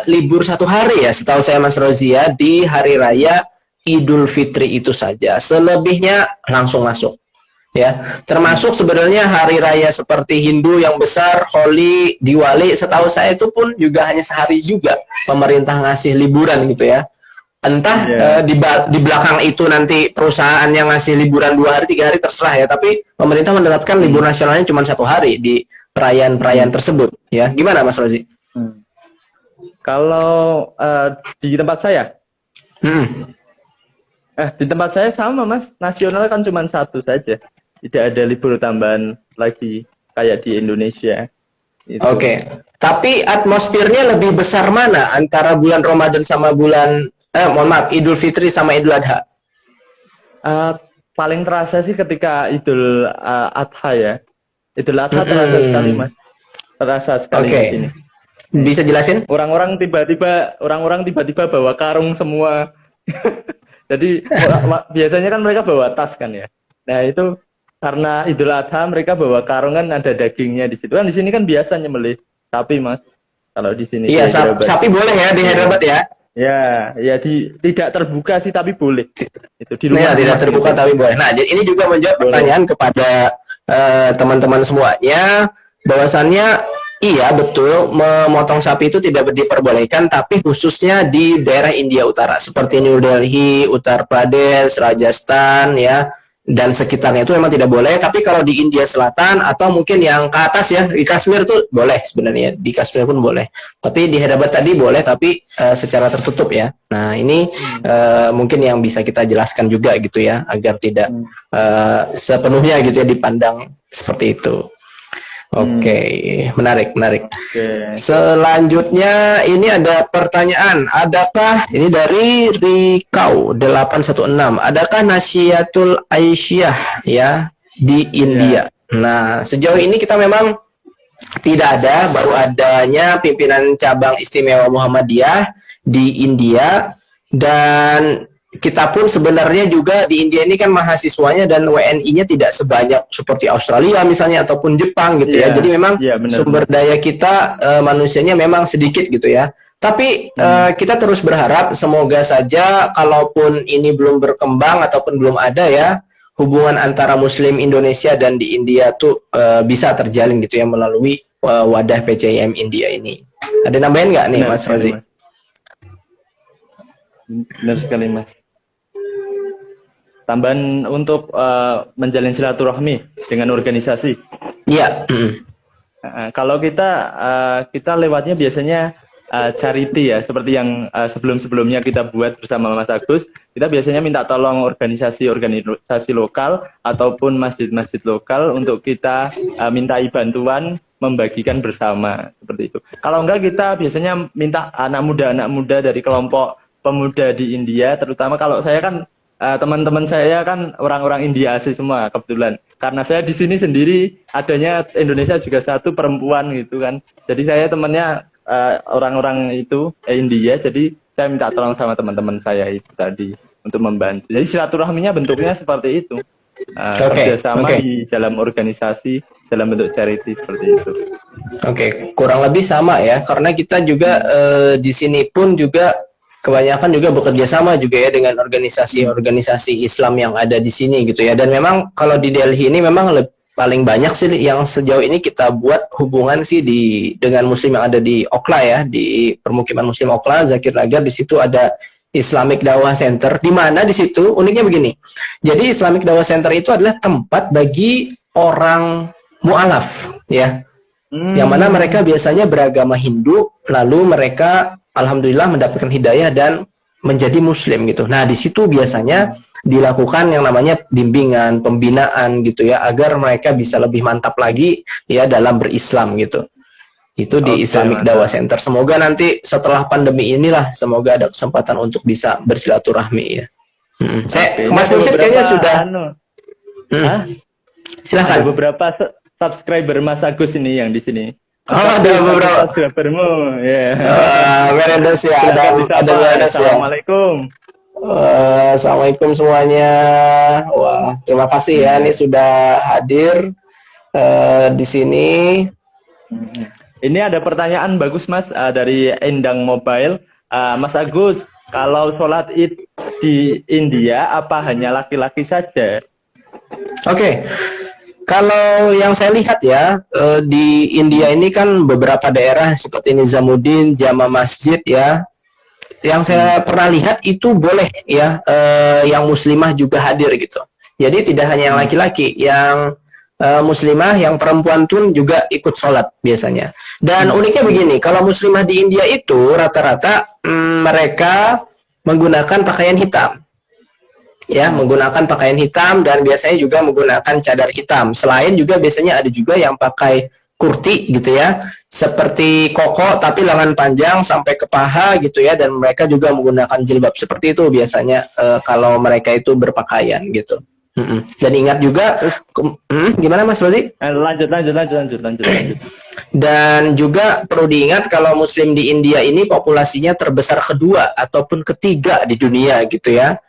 libur 1 hari ya, setahu saya Mas Rozia, di hari raya Idul Fitri itu saja. Selebihnya langsung masuk. Ya, termasuk sebenarnya hari raya seperti Hindu yang besar, Holi, Diwali, setahu saya itu pun juga hanya sehari juga pemerintah ngasih liburan gitu ya. Entah di belakang itu nanti perusahaan yang ngasih liburan 2 hari, 3 hari terserah ya. Tapi pemerintah menetapkan libur nasionalnya cuma 1 hari di perayaan-perayaan tersebut. Ya, gimana Mas Rozi? Kalau di tempat saya, Hmm. di tempat saya sama, Mas. Nasional kan cuma 1 saja. Tidak ada libur tambahan lagi kayak di Indonesia. Itu. Oke. Tapi atmosfernya lebih besar mana antara bulan Ramadan sama bulan Idul Fitri sama Idul Adha? Paling terasa sih ketika Idul Adha ya. Idul Adha terasa sekali, Mas. Terasa sekali di sini. Bisa jelasin? Orang-orang tiba-tiba bawa karung semua. Jadi biasanya kan mereka bawa tas kan ya. Nah, itu karena Idul Adha mereka bawa karung kan ada dagingnya di situ. Kan di sini kan biasa nyembelih sapi, Mas. Kalau di sini. Iya, sapi boleh ya di Hyderabad ya. Ya tidak terbuka sih tapi boleh. Itu di rumah. Ya, tidak terbuka gitu. tapi boleh. Nah, jadi ini juga menjawab pertanyaan kepada teman-teman semuanya, bahwasannya iya betul memotong sapi itu tidak diperbolehkan, tapi khususnya di daerah India Utara seperti New Delhi, Uttar Pradesh, Rajasthan ya, dan sekitarnya itu memang tidak boleh. Tapi kalau di India Selatan atau mungkin yang ke atas ya, di Kashmir tuh boleh sebenarnya, di Kashmir pun boleh. Tapi di Hyderabad tadi boleh, tapi secara tertutup ya. Nah, ini mungkin yang bisa kita jelaskan juga gitu ya, agar tidak sepenuhnya gitu ya dipandang seperti itu. Oke, menarik. Selanjutnya ini ada pertanyaan, adakah ini dari Rikau 816, adakah Nasihatul Aisyah ya di India? Nah, sejauh ini kita memang tidak ada, baru adanya pimpinan cabang istimewa Muhammadiyah di India, dan kita pun sebenarnya juga di India ini kan mahasiswanya dan WNI-nya tidak sebanyak seperti Australia misalnya ataupun Jepang gitu ya. Jadi memang sumber daya kita manusianya memang sedikit gitu ya. Tapi kita terus berharap semoga saja kalaupun ini belum berkembang ataupun belum ada ya, hubungan antara Muslim Indonesia dan di India tuh bisa terjalin gitu ya melalui wadah PCIM India ini. Ada nambahin nggak nih Mas Razi? Benar sekali Mas. Tambahan untuk menjalin silaturahmi dengan organisasi. Iya. Kalau kita lewatnya biasanya charity ya, seperti yang sebelum-sebelumnya kita buat bersama Mas Agus. Kita biasanya minta tolong organisasi lokal ataupun masjid-masjid lokal untuk kita mintai bantuan membagikan bersama seperti itu. Kalau enggak kita biasanya minta anak muda dari kelompok pemuda di India, terutama kalau saya kan teman-teman saya kan orang-orang India asli semua kebetulan. Karena saya di sini sendiri adanya Indonesia juga satu perempuan gitu kan. Jadi saya temannya orang-orang itu India. Jadi saya minta tolong sama teman-teman saya itu tadi untuk membantu. Jadi silaturahminya bentuknya seperti itu. Kerjasama di dalam organisasi dalam bentuk charity seperti itu. Oke, kurang lebih sama ya. Karena kita juga di sini pun juga kebanyakan juga bekerja sama juga ya dengan organisasi-organisasi Islam yang ada di sini gitu ya. Dan memang kalau di Delhi ini memang paling banyak sih yang sejauh ini kita buat hubungan sih dengan muslim yang ada di Okla ya, di permukiman muslim Okla, Zakir Nagar. Di situ ada Islamic Dawah Center, di mana di situ uniknya begini. Jadi Islamic Dawah Center itu adalah tempat bagi orang mualaf ya. Yang mana mereka biasanya beragama Hindu, lalu mereka alhamdulillah mendapatkan hidayah dan menjadi muslim gitu. Nah, di situ biasanya dilakukan yang namanya bimbingan, pembinaan gitu ya, agar mereka bisa lebih mantap lagi ya dalam berislam gitu. Itu di Islamic Dawah Center. Semoga nanti setelah pandemi inilah, semoga ada kesempatan untuk bisa bersilaturahmi ya. Saya Mas Mursyid kayaknya sudah. Silahkan. Ada beberapa subscriber Mas Agus ini yang di sini. Oh, ada beberapa subscribermu, ya. Meredos ya, ada Meredos ya. Assalamualaikum. Assalamualaikum semuanya. Wah, terima kasih ya, ini sudah hadir di sini. Ini ada pertanyaan bagus Mas dari Endang Mobile. Mas Agus, kalau sholat Id di India apa hanya laki-laki saja? Oke. Kalau yang saya lihat ya, di India ini kan beberapa daerah seperti Nizamuddin, Jama Masjid ya, yang saya pernah lihat itu boleh ya, yang muslimah juga hadir gitu. Jadi tidak hanya yang laki-laki, yang muslimah, yang perempuan pun juga ikut sholat biasanya. Dan uniknya begini, kalau muslimah di India itu rata-rata mereka menggunakan pakaian hitam. Ya, menggunakan pakaian hitam dan biasanya juga menggunakan cadar hitam. Selain juga biasanya ada juga yang pakai kurti gitu ya, seperti koko tapi lengan panjang sampai ke paha gitu ya, dan mereka juga menggunakan jilbab seperti itu biasanya kalau mereka itu berpakaian gitu. Dan ingat juga, gimana Mas Rozi? Lanjut. Dan juga perlu diingat kalau Muslim di India ini populasinya terbesar kedua ataupun ketiga di dunia gitu ya.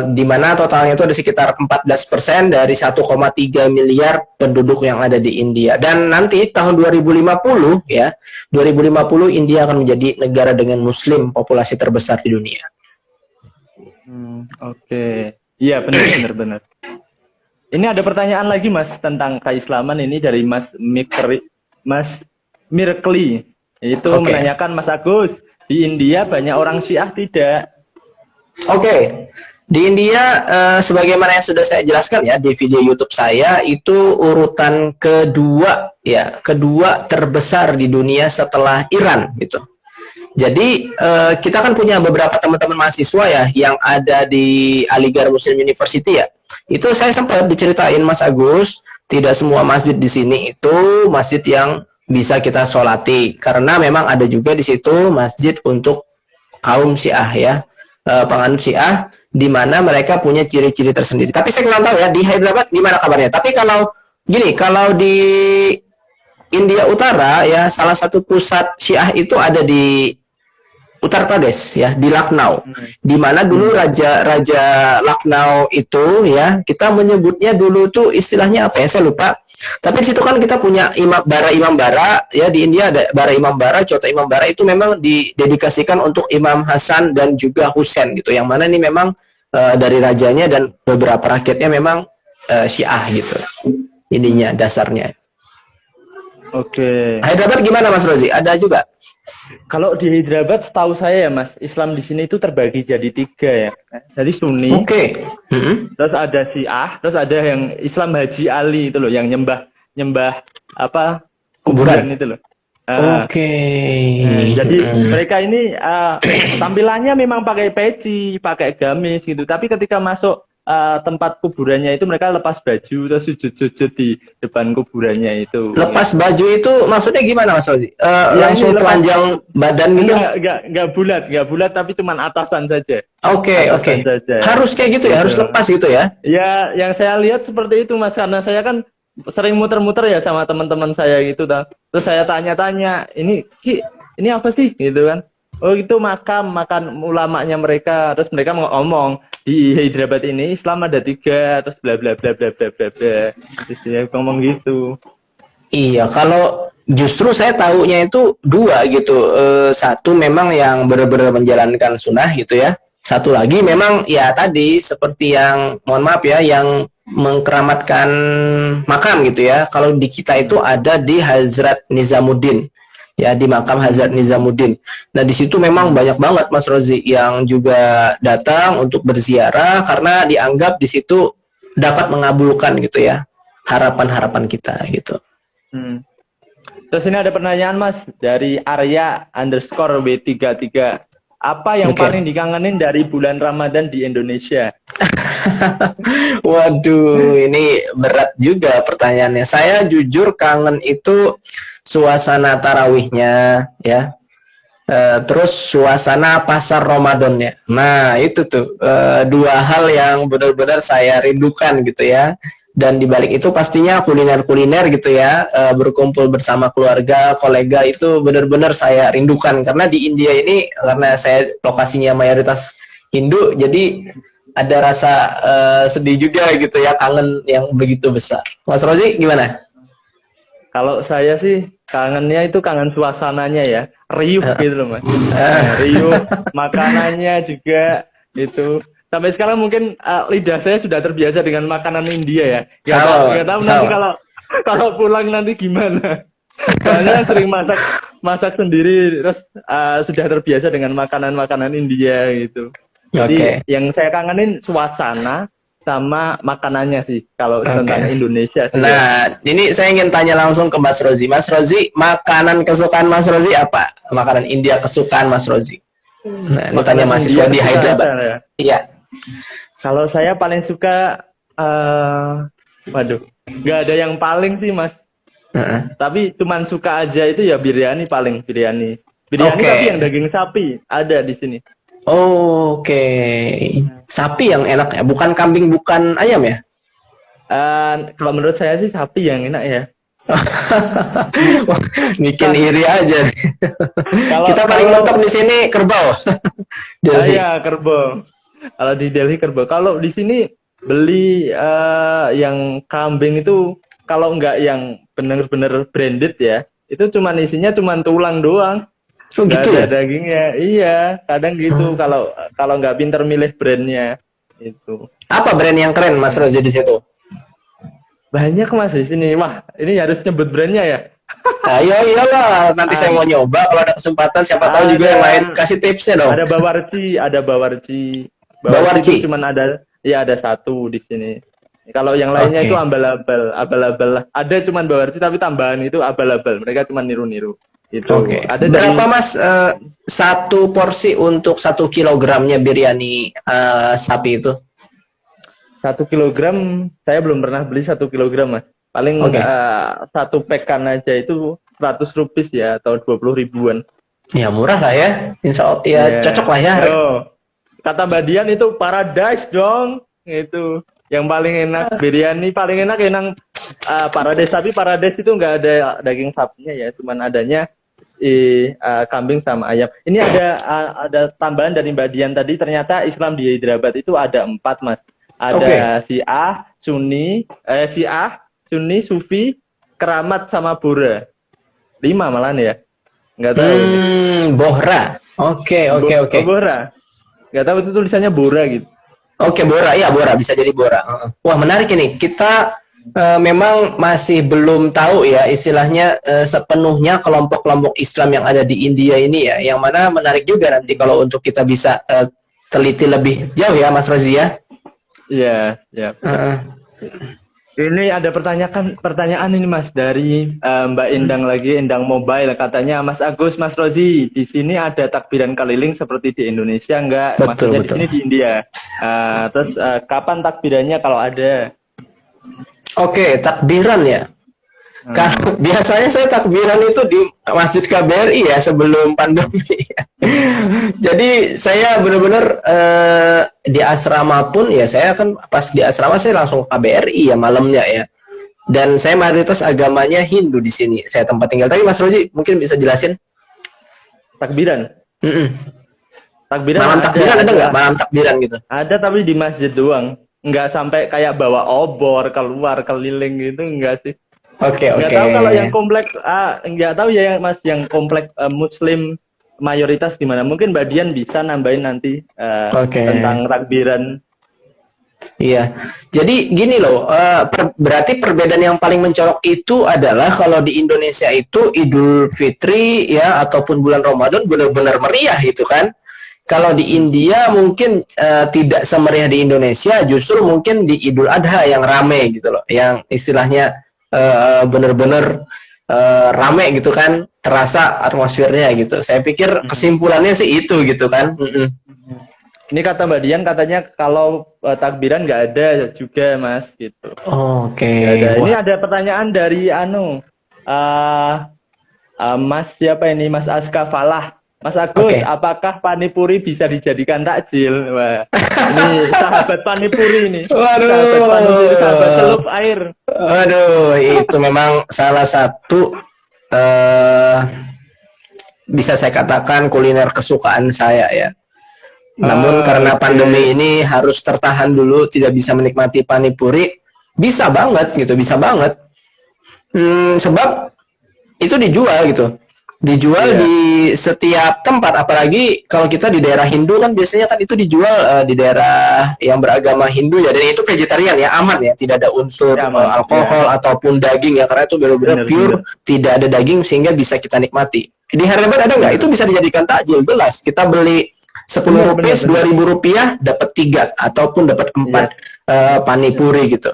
Di mana totalnya itu ada sekitar 14% dari 1,3 miliar penduduk yang ada di India. Dan nanti tahun 2050 ya, 2050 India akan menjadi negara dengan Muslim populasi terbesar di dunia. Oke. Iya benar. Ini ada pertanyaan lagi Mas tentang keislaman ini dari Mas Mirkli. Itu menanyakan Mas Agus, di India banyak orang Syiah tidak? Oke. Di India, sebagaimana yang sudah saya jelaskan ya di video YouTube saya, itu urutan kedua terbesar di dunia setelah Iran gitu. Jadi kita kan punya beberapa teman-teman mahasiswa ya yang ada di Aligarh Muslim University ya. Itu saya sempat diceritain Mas Agus, tidak semua masjid di sini itu masjid yang bisa kita sholati, karena memang ada juga di situ masjid untuk kaum Syiah ya, penganut Syiah, di mana mereka punya ciri-ciri tersendiri. Tapi saya kurang tahu ya di Hyderabad gimana kabarnya. Tapi kalau gini, kalau di India Utara ya, salah satu pusat Syiah itu ada di Uttar Pradesh ya, di Lucknow. Di mana dulu Raja Lucknow itu ya, kita menyebutnya dulu tuh istilahnya apa ya, saya lupa. Tapi di situ kan kita punya Imam Bara ya, di India ada Bara Imam Bara, Chota Imam Bara, itu memang didedikasikan untuk Imam Hasan dan juga Husain gitu. Yang mana ini memang dari rajanya dan beberapa rakyatnya memang Syiah gitu. Ininya dasarnya. Oke. Hyderabad gimana Mas Rozi? Ada juga? Kalau di Hyderabad setahu saya ya Mas, Islam di sini itu terbagi jadi 3 ya. Jadi Sunni. Terus ada Syiah, terus ada yang Islam Haji Ali itu loh, yang nyembah apa? Kuburan itu loh. Jadi mereka ini tampilannya memang pakai peci, pakai gamis gitu. Tapi ketika masuk tempat kuburannya itu mereka lepas baju terus sujud-sujud di depan kuburannya itu. Lepas baju itu maksudnya gimana Mas Rozi? Langsung telanjang badan gitu? Enggak bulat tapi cuman atasan saja. Oke. Harus kayak gitu ya, harus lepas gitu ya? Ya, yang saya lihat seperti itu Mas, karena saya kan sering muter-muter ya sama teman-teman saya gitu kan. Terus saya tanya-tanya, ini apa sih gitu kan? Oh itu makam ulamanya mereka. Terus mereka ngomong di Hyderabad ini Islam ada 3, terus bla bla bla bla bla bla bla. Terus dia ngomong gitu. Iya, kalau justru saya tahunya itu 2 gitu. Satu memang yang benar-benar menjalankan sunnah gitu ya. Satu lagi memang ya tadi seperti yang mohon maaf ya, yang mengkeramatkan makam gitu ya. Kalau di kita itu ada di Hazrat Nizamuddin, ya, di makam Hazrat Nizamuddin. Nah di situ memang banyak banget Mas Rozi yang juga datang untuk berziarah karena dianggap di situ dapat mengabulkan gitu ya harapan-harapan kita gitu. Terus ini ada pertanyaan Mas dari Arya_W33. Apa yang paling dikangenin dari bulan Ramadan di Indonesia? Waduh, ini berat juga pertanyaannya. Saya jujur kangen itu suasana tarawihnya, ya. Terus suasana pasar Ramadannya. Nah, itu tuh dua hal yang benar-benar saya rindukan gitu ya. Dan di balik itu pastinya kuliner-kuliner gitu ya, berkumpul bersama keluarga, kolega itu benar-benar saya rindukan karena di India ini karena saya lokasinya mayoritas Hindu, jadi ada rasa sedih juga gitu ya, kangen yang begitu besar. Mas Rozi gimana? Kalau saya sih kangennya itu kangen suasananya ya, riuh gitu loh Mas. Riuh, makanannya juga itu. Sampai sekarang mungkin lidah saya sudah terbiasa dengan makanan India ya. Gak tahu nanti kalau pulang nanti gimana. Soalnya sering masak sendiri, terus sudah terbiasa dengan makanan-makanan India gitu. Jadi yang saya kangenin suasana sama makanannya sih kalau tentang Indonesia. Nah, ini saya ingin tanya langsung ke Mas Rozi. Mas Rozi, makanan kesukaan Mas Rozi apa? Makanan India kesukaan Mas Rozi. Nah, ini tanya mahasiswa di Hyderabad. Iya. Kalau saya paling suka, waduh, nggak ada yang paling sih Mas. Tapi cuman suka aja itu ya biryani biryani tapi yang daging sapi ada di sini. Sapi yang enak ya, bukan kambing, bukan ayam ya? Kalau menurut saya sih sapi yang enak ya. Bikin iri aja. Kita paling mentok di sini kerbau. Iya, kerbau. Kalau di Delhi kerbau. Kalau di sini beli yang kambing itu kalau nggak yang benar-benar branded ya, itu cuman isinya cuman tulang doang. Nggak gitu ada ya? dagingnya. Iya, kadang gitu kalau nggak pinter milih brandnya itu. Apa brand yang keren Mas Rozi di situ? Banyak Mas di sini. Wah, ini harus nyebut brandnya ya. Ayo iyalah, nanti saya mau nyoba kalau ada kesempatan, siapa tahu juga yang lain, kasih tipsnya dong. Ada Bawarci cuman ada satu di sini. Kalau yang lainnya itu abal-abal. Ada cuman Bawarci tapi tambahan itu abal-abal. Mereka cuman niru-niru. Itu. Ada berapa Mas satu porsi untuk 1 kilogramnya biryani sapi itu? 1 kilogram saya belum pernah beli 1 kilogram Mas. Paling satu pekan aja itu 100 rupiah ya atau 20 ribuan. Ya murah lah ya. Insya Allah ya cocok lah ya. Kata Mbak Dian itu paradise dong. Itu yang paling enak biryani, paling enak paradise, tapi paradise itu nggak ada daging sapinya ya, cuman adanya kambing sama ayam. Ini ada tambahan dari Mbak Dian tadi, ternyata Islam di Hyderabad itu ada 4 Mas. Ada Syiah, Sunni, Sufi, Keramat sama Bora. 5 malah ya. Nggak tahu. Bohra. Oke. Bora. Nggak tahu itu tulisannya Bora gitu. Bora. Ya, Bora. Bisa jadi Bora. Wah, menarik ini. Kita memang masih belum tahu ya istilahnya sepenuhnya kelompok-kelompok Islam yang ada di India ini ya. Yang mana menarik juga nanti kalau untuk kita bisa teliti lebih jauh ya, Mas Rozi ya. Iya. Ini ada pertanyaan ini Mas dari Mbak Endang lagi, Endang Mobile, katanya Mas Agus, Mas Rozi, di sini ada takbiran keliling seperti di Indonesia enggak? Maksudnya di sini di India. Terus kapan takbirannya kalau ada? Takbiran ya. Biasanya saya takbiran itu di Masjid KBRI ya sebelum pandemi. Jadi saya benar-benar di asrama pun ya, saya kan pas di asrama saya langsung ke KBRI ya malamnya ya. Dan saya mayoritas agamanya Hindu di sini. Saya tempat tinggal. Tapi Mas Roji mungkin bisa jelasin takbiran. Takbiran ada nggak? Malam takbiran gitu. Ada tapi di masjid doang. Nggak sampai kayak bawa obor keluar keliling gitu, enggak sih. Nggak tahu kalau yang komplek, nggak tahu ya Mas, yang komplek Muslim mayoritas gimana. Mungkin Mbak Dian bisa nambahin nanti tentang takbiran. Iya, jadi gini loh, berarti perbedaan yang paling mencolok itu adalah kalau di Indonesia itu Idul Fitri ya ataupun bulan Ramadan benar-benar meriah gitu kan. Kalau di India mungkin tidak semeriah di Indonesia, justru mungkin di Idul Adha yang rame gitu loh, yang istilahnya benar-benar rame gitu kan, terasa atmosfernya gitu. Saya pikir kesimpulannya sih itu gitu kan. Ini kata Mbak Dian katanya kalau takbiran nggak ada juga Mas gitu. Oke. Nggak ada. Ini Wah. ada pertanyaan dari Mas siapa ini Mas Aska Falah. Mas Agus, Oke. apakah panipuri bisa dijadikan takjil? Wah, ini sahabat panipuri ini. Waduh. Sahabat panipuri, sahabat celup air. Aduh, itu memang salah satu bisa saya katakan kuliner kesukaan saya ya. Namun karena pandemi ini harus tertahan dulu, tidak bisa menikmati panipuri. Bisa banget gitu, bisa banget. Sebab itu dijual gitu. Dijual di setiap tempat, apalagi kalau kita di daerah Hindu kan biasanya kan itu dijual di daerah yang beragama Hindu ya, dan itu vegetarian ya, aman ya, tidak ada unsur alkohol ataupun daging ya, karena itu benar-benar pure, tidak ada daging sehingga bisa kita nikmati. Di Hyderabad ada nggak? Itu bisa dijadikan takjil, gelas. Kita beli 10 rupiah, 2.000 rupiah dapat 3 ataupun dapat 4 panipuri gitu.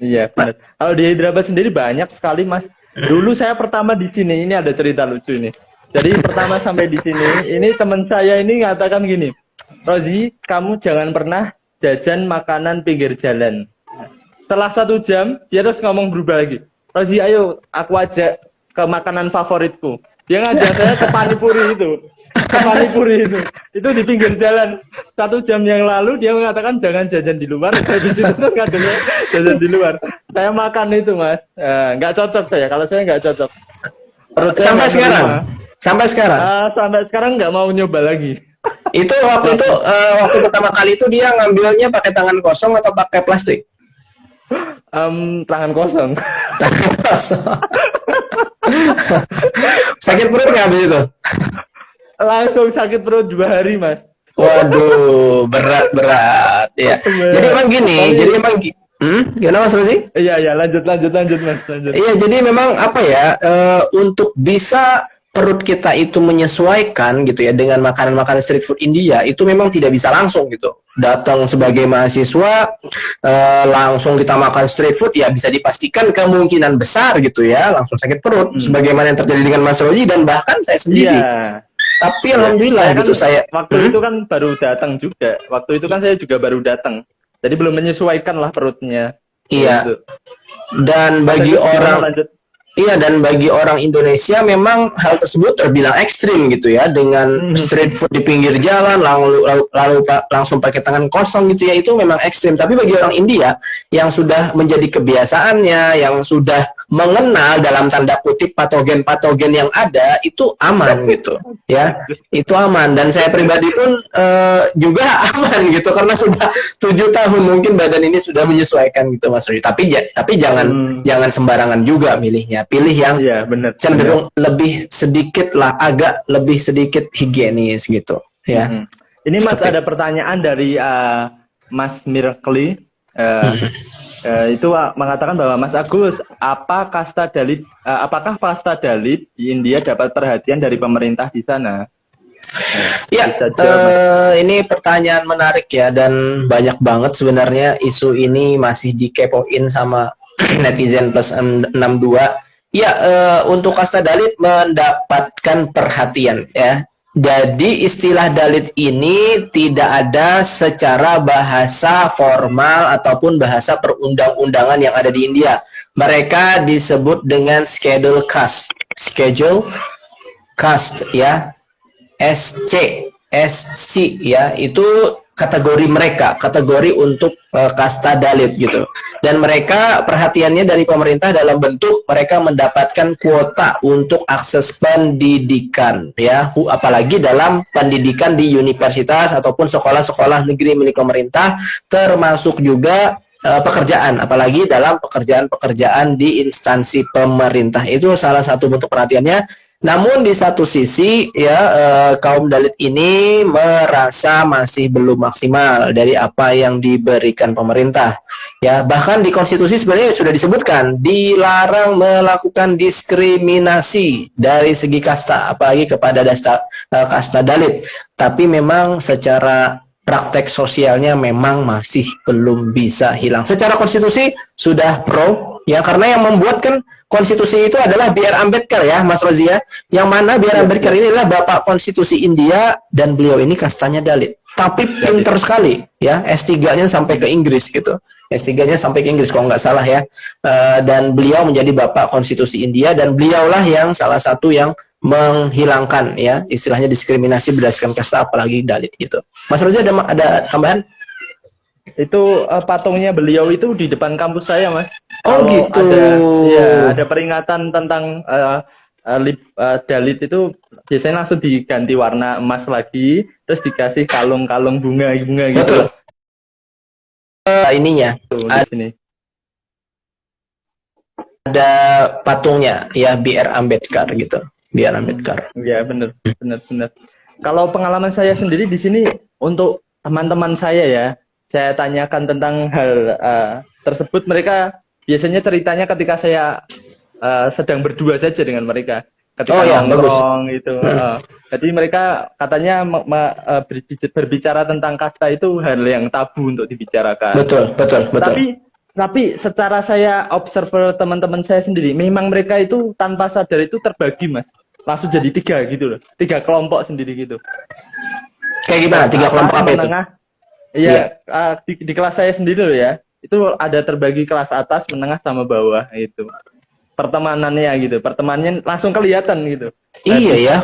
Iya, benar. Kalau di Hyderabad sendiri banyak sekali Mas. Dulu saya pertama di sini, ini ada cerita lucu ini. Jadi pertama sampai di sini, ini teman saya ini ngatakan gini, Rozi, kamu jangan pernah jajan makanan pinggir jalan. Setelah 1 jam, dia terus ngomong berubah lagi. Rozi, ayo aku ajak ke makanan favoritku. Dia ngajak saya ke panipuri itu. Ke panipuri itu. Itu di pinggir jalan. 1 jam yang lalu dia mengatakan jangan jajan di luar. Saya di situ terus katanya jajan di luar. Saya makan itu Mas. Nggak cocok saya. Kalau saya nggak cocok. Sampai sekarang? Sampai sekarang? Sampai sekarang nggak mau nyoba lagi. Itu waktu pertama kali itu dia ngambilnya pakai tangan kosong atau pakai plastik? Tangan kosong. Tangan kosong. Sakit perut nggak habis itu? Langsung sakit perut 2 hari Mas. Waduh, berat ya. Jadi emang gini, gimana Mas Rozi? Iya, lanjut Mas, lanjut. Iya, jadi memang apa ya, untuk bisa perut kita itu menyesuaikan gitu ya dengan makanan-makanan street food India, itu memang tidak bisa langsung gitu. Datang sebagai mahasiswa langsung kita makan street food ya bisa dipastikan kemungkinan besar gitu ya langsung sakit perut sebagaimana yang terjadi dengan Mas Roji dan bahkan saya sendiri. Iya. Tapi alhamdulillah gitu saya waktu itu kan baru datang juga. Waktu itu kan saya juga baru datang. Jadi belum menyesuaikan lah perutnya. Iya. Gitu. Dan bagi orang Indonesia memang hal tersebut terbilang ekstrim gitu ya, dengan street food di pinggir jalan lalu langsung pakai tangan kosong gitu ya, itu memang ekstrim. Tapi bagi orang India yang sudah menjadi kebiasaannya, yang sudah mengenal dalam tanda kutip patogen-patogen yang ada, itu aman gitu ya, itu aman. Dan saya pribadi pun juga aman gitu karena sudah 7 tahun mungkin badan ini sudah menyesuaikan gitu Mas Rudi. Tapi jangan sembarangan juga milihnya. Pilih yang cenderung lebih sedikit lah, agak lebih sedikit higienis gitu ya. Ini Mas ada pertanyaan dari Mas Mirkli. Itu mengatakan bahwa Mas Agus, apakah pasta dalit di India dapat perhatian dari pemerintah di sana? Ya, ini pertanyaan menarik ya, dan banyak banget sebenarnya isu ini masih dikepoin sama netizen plus 62. Ya, untuk kasta dalit mendapatkan perhatian ya. Jadi istilah dalit ini tidak ada secara bahasa formal ataupun bahasa perundang-undangan yang ada di India. Mereka disebut dengan schedule caste ya. SC ya, itu kategori mereka, kategori untuk kasta dalit gitu. Dan mereka perhatiannya dari pemerintah dalam bentuk mereka mendapatkan kuota untuk akses pendidikan ya, apalagi dalam pendidikan di universitas ataupun sekolah-sekolah negeri milik pemerintah, termasuk juga pekerjaan, apalagi dalam pekerjaan-pekerjaan di instansi pemerintah. Itu salah satu bentuk perhatiannya. Namun di satu sisi ya kaum Dalit ini merasa masih belum maksimal dari apa yang diberikan pemerintah. Ya, bahkan di konstitusi sebenarnya sudah disebutkan dilarang melakukan diskriminasi dari segi kasta, apalagi kepada kasta Dalit. Tapi memang secara praktek sosialnya memang masih belum bisa hilang. Secara konstitusi sudah pro, ya karena yang membuat kan konstitusi itu adalah B.R. Ambedkar ya, Mas Rozia. Yang mana B.R. Ambedkar ini adalah bapak konstitusi India dan beliau ini kastanya Dalit. Tapi pinter sekali ya, S3-nya sampai ke Inggris gitu. S3-nya sampai ke Inggris kalau nggak salah ya. Dan beliau menjadi bapak konstitusi India dan beliaulah yang salah satu yang menghilangkan ya istilahnya diskriminasi berdasarkan kasta apalagi Dalit gitu. Mas Rozi ada tambahan? Itu patungnya beliau itu di depan kampus saya, Mas. Oh Kalau gitu. ada peringatan tentang Dalit itu biasanya langsung diganti warna emas lagi, terus dikasih kalung-kalung bunga-bunga gitu. Betul. Ininya Tuh, di sini. ada patungnya ya B.R. Ambedkar gitu. B.R. Ambedkar. Iya, benar. Kalau pengalaman saya sendiri di sini untuk teman-teman saya ya, saya tanyakan tentang hal tersebut, mereka biasanya ceritanya ketika saya sedang berdua saja dengan mereka, ketika nongkrong itu. Jadi mereka katanya berbicara tentang kasta itu hal yang tabu untuk dibicarakan. Betul. Tapi secara saya observer teman-teman saya sendiri, memang mereka itu tanpa sadar itu terbagi, Mas. Langsung jadi 3 gitu loh. 3 kelompok sendiri gitu. Kayak gimana? 3 kelompok apa itu? Iya, di kelas saya sendiri loh ya. Itu ada terbagi kelas atas, menengah sama bawah itu. Pertemanannya gitu. Pertemanannya langsung kelihatan gitu. Iya ya.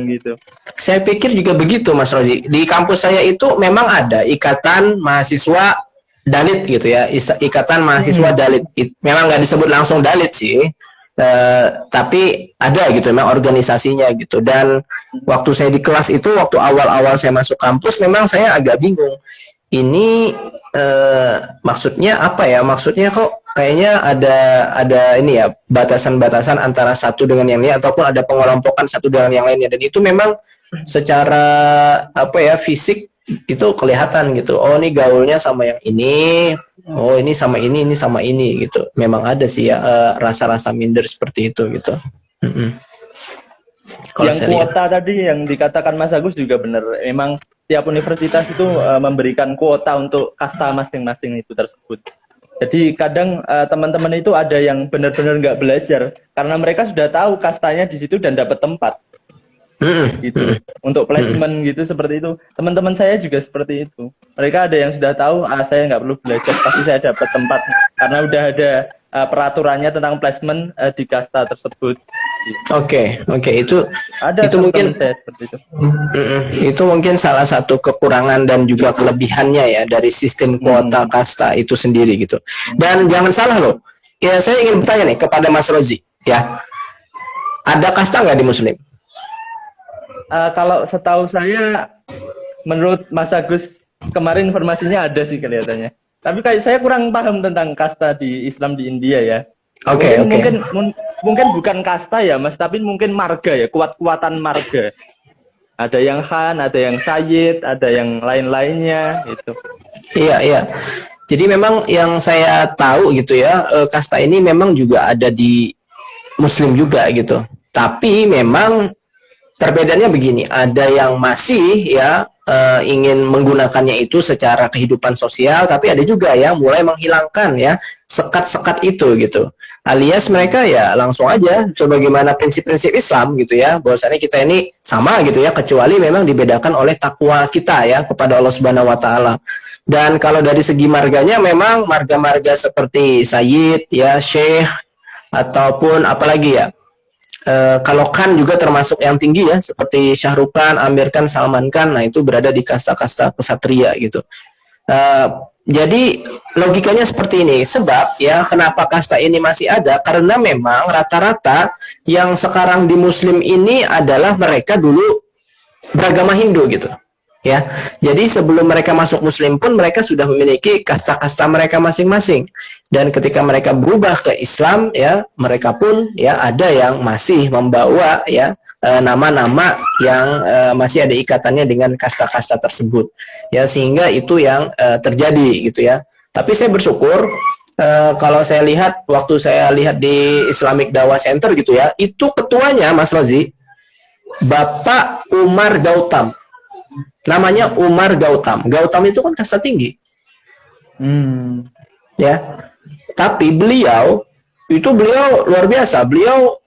Gitu. Saya pikir juga begitu, Mas Rozi. Di kampus saya itu memang ada ikatan mahasiswa Dalit gitu ya, ikatan mahasiswa Dalit. Memang nggak disebut langsung Dalit sih, tapi ada gitu memang organisasinya gitu. Dan waktu saya di kelas itu, waktu awal-awal saya masuk kampus, memang saya agak bingung. Ini maksudnya apa ya? Maksudnya kok kayaknya ada ini ya, batasan-batasan antara satu dengan yang lain, ataupun ada pengelompokan satu dengan yang lainnya. Dan itu memang secara apa ya, fisik itu kelihatan gitu. Oh, ini gaulnya sama yang ini. Oh, ini sama ini gitu. Memang ada sih ya rasa-rasa minder seperti itu gitu. Yang kuota tadi yang dikatakan Mas Agus juga benar. Memang tiap universitas itu memberikan kuota untuk kasta masing-masing itu tersebut. Jadi kadang teman-teman itu ada yang benar-benar nggak belajar karena mereka sudah tahu kastanya di situ dan dapat tempat. Gitu. Untuk placement gitu seperti itu. Teman-teman saya juga seperti itu. Mereka ada yang sudah tahu, saya nggak perlu belajar, pasti saya dapat tempat karena udah ada peraturannya tentang placement di kasta tersebut. Oke, itu ada itu mungkin saya seperti itu. Itu mungkin salah satu kekurangan dan juga kelebihannya ya dari sistem kuota kasta itu sendiri gitu. Dan jangan salah loh. Ya, saya ingin bertanya nih kepada Mas Rozi ya. Ada kasta nggak di Muslim? Kalau setahu saya, menurut Mas Agus kemarin informasinya ada sih kelihatannya. Tapi kayak saya kurang paham tentang kasta di Islam di India ya. Oke. Mungkin bukan kasta ya Mas, tapi mungkin marga ya, kuat-kuatan marga. Ada yang Khan, ada yang Sayyid, ada yang lain-lainnya gitu. Iya. Jadi memang yang saya tahu gitu ya, kasta ini memang juga ada di Muslim juga gitu. Tapi memang perbedaannya begini, ada yang masih ya ingin menggunakannya itu secara kehidupan sosial, tapi ada juga yang mulai menghilangkan ya sekat-sekat itu gitu. Alias mereka ya langsung aja sebagaimana prinsip-prinsip Islam gitu ya, bahwasanya kita ini sama gitu ya, kecuali memang dibedakan oleh takwa kita ya kepada Allah Subhanahu wa taala. Dan kalau dari segi marganya memang marga-marga seperti Sayyid ya, Syekh ataupun apalagi ya. Kalau Khan juga termasuk yang tinggi ya, seperti Syahrukh Khan, Amir Khan, Salman Khan, nah itu berada di kasta-kasta kesatria gitu. Jadi logikanya seperti ini, sebab ya kenapa kasta ini masih ada, karena memang rata-rata yang sekarang di Muslim ini adalah mereka dulu beragama Hindu gitu. ya. Jadi sebelum mereka masuk Muslim pun mereka sudah memiliki kasta-kasta mereka masing-masing. Dan ketika mereka berubah ke Islam, ya, mereka pun ya ada yang masih membawa ya nama-nama yang masih ada ikatannya dengan kasta-kasta tersebut. Ya, sehingga itu yang terjadi gitu ya. Tapi saya bersyukur kalau saya lihat waktu saya lihat di Islamic Dawah Center gitu ya, itu ketuanya Mas Rozi Bapak Umar Gautam. Namanya Umar Gautam. Gautam itu kan kasta tinggi. Ya. Tapi beliau luar biasa. Beliau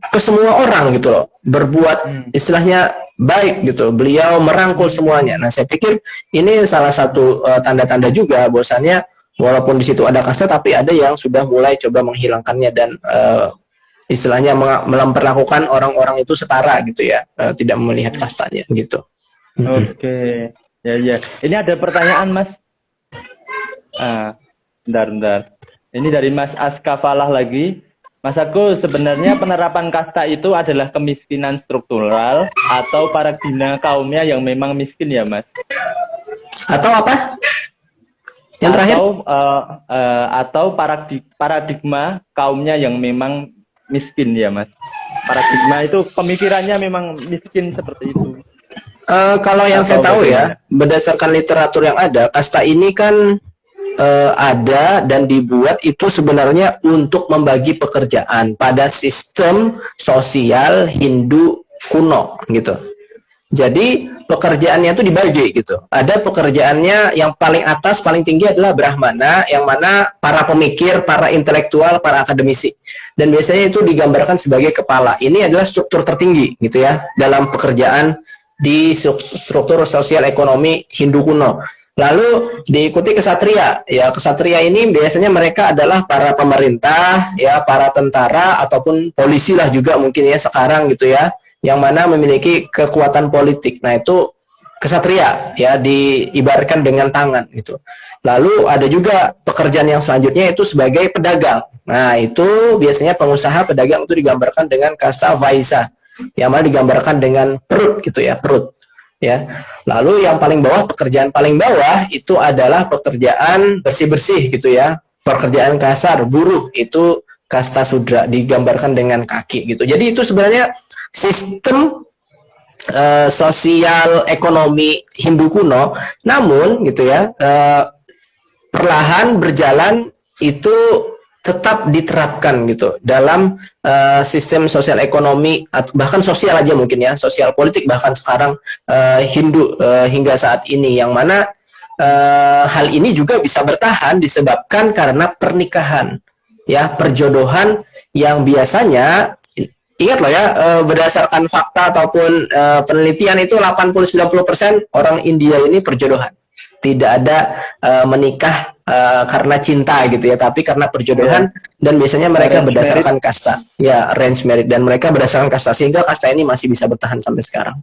ke semua orang gitu loh. Berbuat istilahnya baik gitu. Beliau merangkul semuanya. Nah, saya pikir ini salah satu tanda-tanda juga bahwasannya walaupun di situ ada kasta tapi ada yang sudah mulai coba menghilangkannya dan istilahnya memperlakukan orang-orang itu setara gitu ya. Tidak melihat kastanya gitu. Oke, ya. Ini ada pertanyaan, Mas. Bentar. Ini dari Mas Askafalah lagi. Mas Agus, sebenarnya penerapan kasta itu adalah kemiskinan struktural atau paradigma kaumnya yang memang miskin ya, Mas? Atau apa? Yang terakhir? Atau paradigma kaumnya yang memang miskin ya, Mas? Paradigma itu pemikirannya memang miskin seperti itu. Kalau yang saya tahu ya, berdasarkan literatur yang ada, kasta ini kan ada dan dibuat itu sebenarnya untuk membagi pekerjaan pada sistem sosial Hindu kuno gitu. Jadi pekerjaannya itu dibagi gitu. Ada pekerjaannya yang paling atas, paling tinggi adalah Brahmana, yang mana para pemikir, para intelektual, para akademisi. Dan biasanya itu digambarkan sebagai kepala. Ini adalah struktur tertinggi gitu ya dalam pekerjaan di struktur sosial ekonomi Hindu kuno. Lalu diikuti kesatria. Ya, kesatria ini biasanya mereka adalah para pemerintah, ya, para tentara ataupun polisi lah juga mungkin ya sekarang gitu ya, yang mana memiliki kekuatan politik. Nah, itu kesatria ya, diibaratkan dengan tangan gitu. Lalu ada juga pekerjaan yang selanjutnya itu sebagai pedagang. Nah, itu biasanya pengusaha pedagang itu digambarkan dengan kasta Vaisya, yang mana digambarkan dengan perut gitu ya, perut ya. Lalu yang paling bawah, pekerjaan paling bawah itu adalah pekerjaan bersih-bersih gitu ya, pekerjaan kasar, buruh, itu kasta Sudra, digambarkan dengan kaki gitu. Jadi itu sebenarnya sistem sosial ekonomi Hindu kuno, namun gitu ya, perlahan berjalan itu tetap diterapkan gitu dalam sistem sosial ekonomi atau bahkan sosial aja mungkin ya, sosial politik bahkan sekarang Hindu hingga saat ini, yang mana hal ini juga bisa bertahan disebabkan karena pernikahan ya, perjodohan yang biasanya, ingat loh ya, berdasarkan fakta ataupun penelitian itu 80-90% orang India ini perjodohan. Tidak ada menikah karena cinta gitu ya, tapi karena perjodohan, dan biasanya mereka berdasarkan kasta. Ya, arrange marriage, dan mereka berdasarkan kasta, sehingga kasta ini masih bisa bertahan sampai sekarang.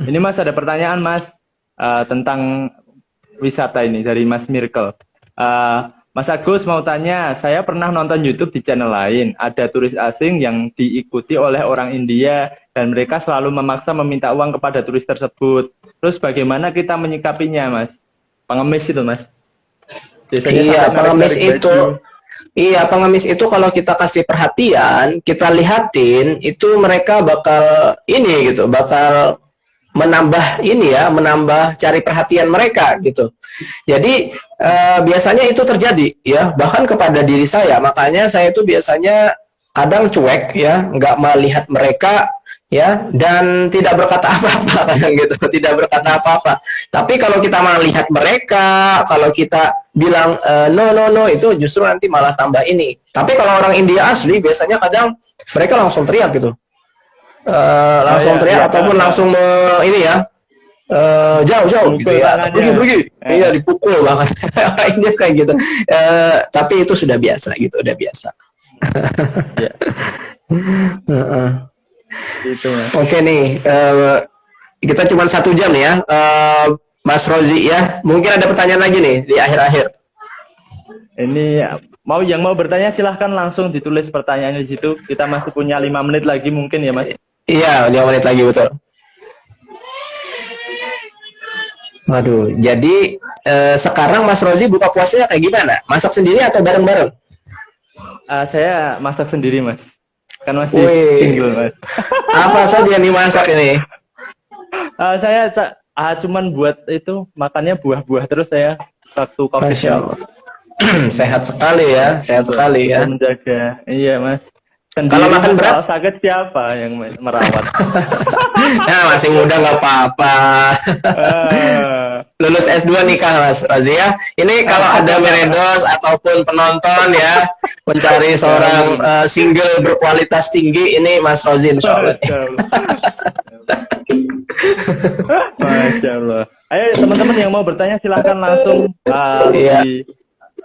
Ini Mas ada pertanyaan Mas tentang wisata ini dari Mas Miracle. Mas Agus mau tanya, saya pernah nonton YouTube di channel lain, ada turis asing yang diikuti oleh orang India dan mereka selalu memaksa meminta uang kepada turis tersebut. Terus bagaimana kita menyikapinya, Mas? Pengemis itu, Mas. Biasanya iya, pengemis itu. Iya, pengemis itu kalau kita kasih perhatian, kita lihatin, itu mereka bakal ini gitu, bakal menambah ini ya, menambah cari perhatian mereka gitu. Jadi biasanya itu terjadi ya, bahkan kepada diri saya. Makanya saya itu biasanya kadang cuek ya, nggak melihat mereka ya, dan tidak berkata apa-apa kadang gitu, tidak berkata apa-apa. Tapi kalau kita melihat mereka, kalau kita bilang no, itu justru nanti malah tambah ini. Tapi kalau orang India asli biasanya kadang mereka langsung teriak gitu. Langsung teriak ataupun langsung ini ya, jauh gitu ya, pergi iya, dipukul bahkan. Ini kayak gitu, tapi itu sudah biasa gitu, udah biasa. Gitu, Mas. Oke nih, kita cuma 1 jam ya, Mas Rozi ya, mungkin ada pertanyaan lagi nih di akhir-akhir. Ini yang mau bertanya silahkan langsung ditulis pertanyaannya di situ. Kita masih punya 5 menit lagi mungkin ya, Mas. Iya, 5 menit lagi, betul. Waduh, jadi sekarang Mas Rozi buka puasanya kayak gimana? Masak sendiri atau bareng-bareng? Saya masak sendiri mas, kan masih Wih, single mas. apa saja yang dimasak ini? Cuman buat itu makannya buah-buah terus saya waktu COVID Masya ini. Allah. Sehat sekali ya, sehat sekali ya. Untuk menjaga, iya mas. Kalau Sendiri makan mas, berat? kalau sakit siapa yang merawat? Nah, masih muda nggak apa-apa. Ah, Lulus S2 nikah Mas Rozi ya. Ini kalau ada meredos ataupun penonton ya mencari seorang single berkualitas tinggi, ini Mas Rozi insya Allah. Masya Allah. Masya Allah. Ayo teman-teman yang mau bertanya silahkan langsung Iya.